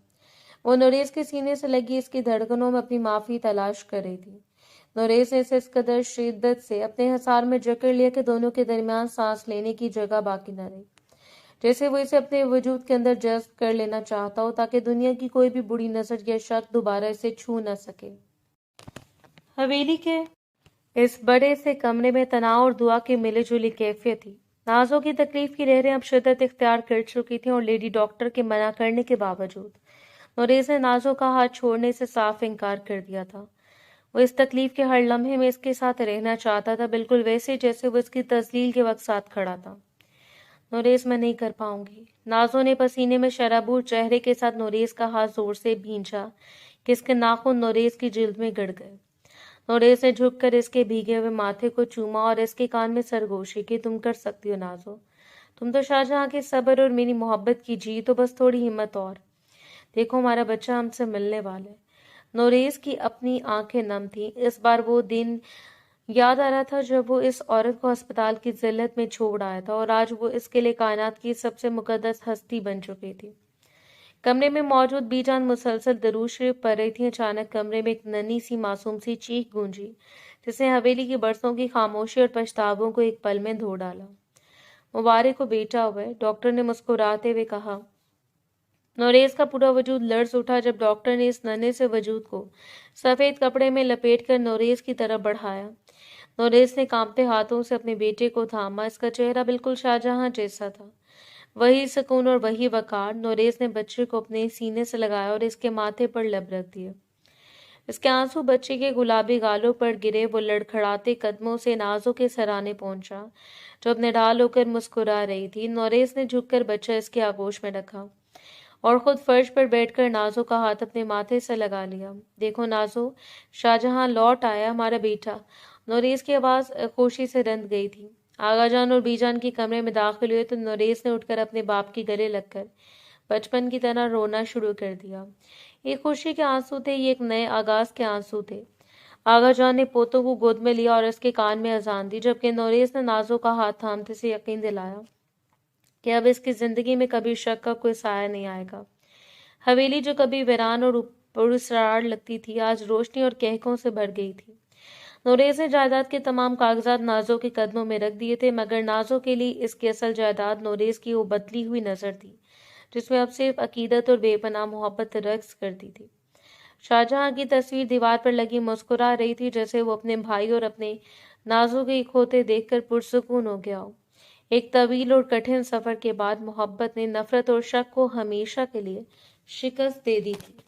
वो नोरेस के सीने से लगी इसकी धड़कनों में अपनी माफी तलाश कर रही थी। नोरेस ने इसे इस कदर शिद्दत से अपने हिसार में जकड़ लिया कि दोनों के दरमियान सांस लेने की जगह बाकी न रही। जैसे वो इसे अपने वजूद के अंदर जज्ब कर लेना चाहता हो ताकि दुनिया की कोई भी बुरी नजर या शक दोबारा इसे छू न सके। हवेली के इस बड़े से कमरे में तनाव और दुआ की मिली जुली कैफियत थी। नाजो की तकलीफ की लहरें अब शिद्दत इख्तियार कर चुकी थी और लेडी डॉक्टर के मना करने के बावजूद नोरेज ने नाजो का हाथ छोड़ने से साफ इनकार कर दिया था। वो इस तकलीफ के हर लम्हे में इसके साथ रहना चाहता था, बिल्कुल वैसे जैसे वो इसकी तस्लील के वक्त साथ खड़ा था। नोरेज, मैं नहीं कर पाऊंगी। नाजो ने पसीने में शराबूर चेहरे के साथ नोरेज का हाथ जोर से भींचा कि इसके नाखून नोरेज की जिल्द में गड़ गए। नोरेज ने झुककर इसके भीगे हुए माथे को चूमा और इसके कान में सरगोशी की, तुम कर सकती हो नाजो, तुम तो शाहजहां के सब्र और मेरी मोहब्बत की जी, तो बस थोड़ी हिम्मत और। देखो हमारा बच्चा हमसे मिलने वाला है। नोरेज की अपनी आंखें नम थीं। इस बार वो दिन याद आ रहा था जब वो इस औरत को अस्पताल की जिल्लत में छोड़ आया था और आज वो इसके लिए कायनात की सबसे मुकद्दस हस्ती बन चुकी थी। कमरे में मौजूद बीजान मुसलसल दरूद शरीफ पढ़ रही थी। अचानक कमरे में एक नन्ही सी मासूम सी चीख गूंजी जिसने हवेली की बरसों की खामोशी और पछतावों को एक पल में धो डाला। मुबारक को बेटा हुआ है, डॉक्टर ने मुस्कुराते हुए कहा। नोरेज का पूरा वजूद लर्ज उठा जब डॉक्टर ने इस नन्हे से वजूद को सफेद कपड़े में लपेटकर नोरेज की तरफ बढ़ाया। नोरेज ने कांपते हाथों से अपने बेटे को थामा। इसका चेहरा बिल्कुल शाहजहां जैसा था, वही सुकून और वही वकार। नोरेज ने बच्चे को अपने सीने से लगाया और इसके माथे पर लब रख दिए। इसके आंसू बच्चे के गुलाबी गालों पर गिरे। वो लड़खड़ाते कदमों से नाजो के सराने पहुंचा जो अपने ढाल होकर मुस्कुरा रही थी। नोरेज ने झुककर बच्चा इसके आगोश में रखा और खुद फर्श पर बैठकर नाजो का हाथ अपने माथे से लगा लिया। देखो नाजो, शाहजहां लौट आया, हमारा बेटा। नोरेज की आवाज खुशी से रंध गई थी। आगा जान और बीजान के कमरे में दाखिल हुए तो नोरेज ने उठकर अपने बाप के गले लगकर बचपन की तरह रोना शुरू कर दिया। ये खुशी के आंसू थे, ये एक नए आगाज के आंसू थे। आगा जान ने पोतों को गोद में लिया और इसके कान में अजान दी, जबकि नोरेज ने नाजो का हाथ थामते से यकीन दिलाया कि अब इसकी जिंदगी में कभी शक का कोई साया नहीं आएगा। हवेली जो कभी वीरान और पुरस्रार लगती थी, आज रोशनी और कहकों से भर गई थी। नोरेज ने जायदाद के तमाम कागजात नाजो के कदमों में रख दिए थे, मगर नाजो के लिए इसकी असल जायदाद नोरेज की वो बदली हुई नजर थी जिसमें अब सिर्फ अकीदत और बेपनाह मोहब्बत रक्स करती थी। शाहजहां की तस्वीर दीवार पर लगी मुस्कुरा रही थी, जैसे वो अपने भाई और अपने नाजो के खोते देखकर पुरसुकून हो गया हो। एक तवील और कठिन सफर के बाद मोहब्बत ने नफरत और शक को हमेशा के लिए शिकस्त दे दी थी।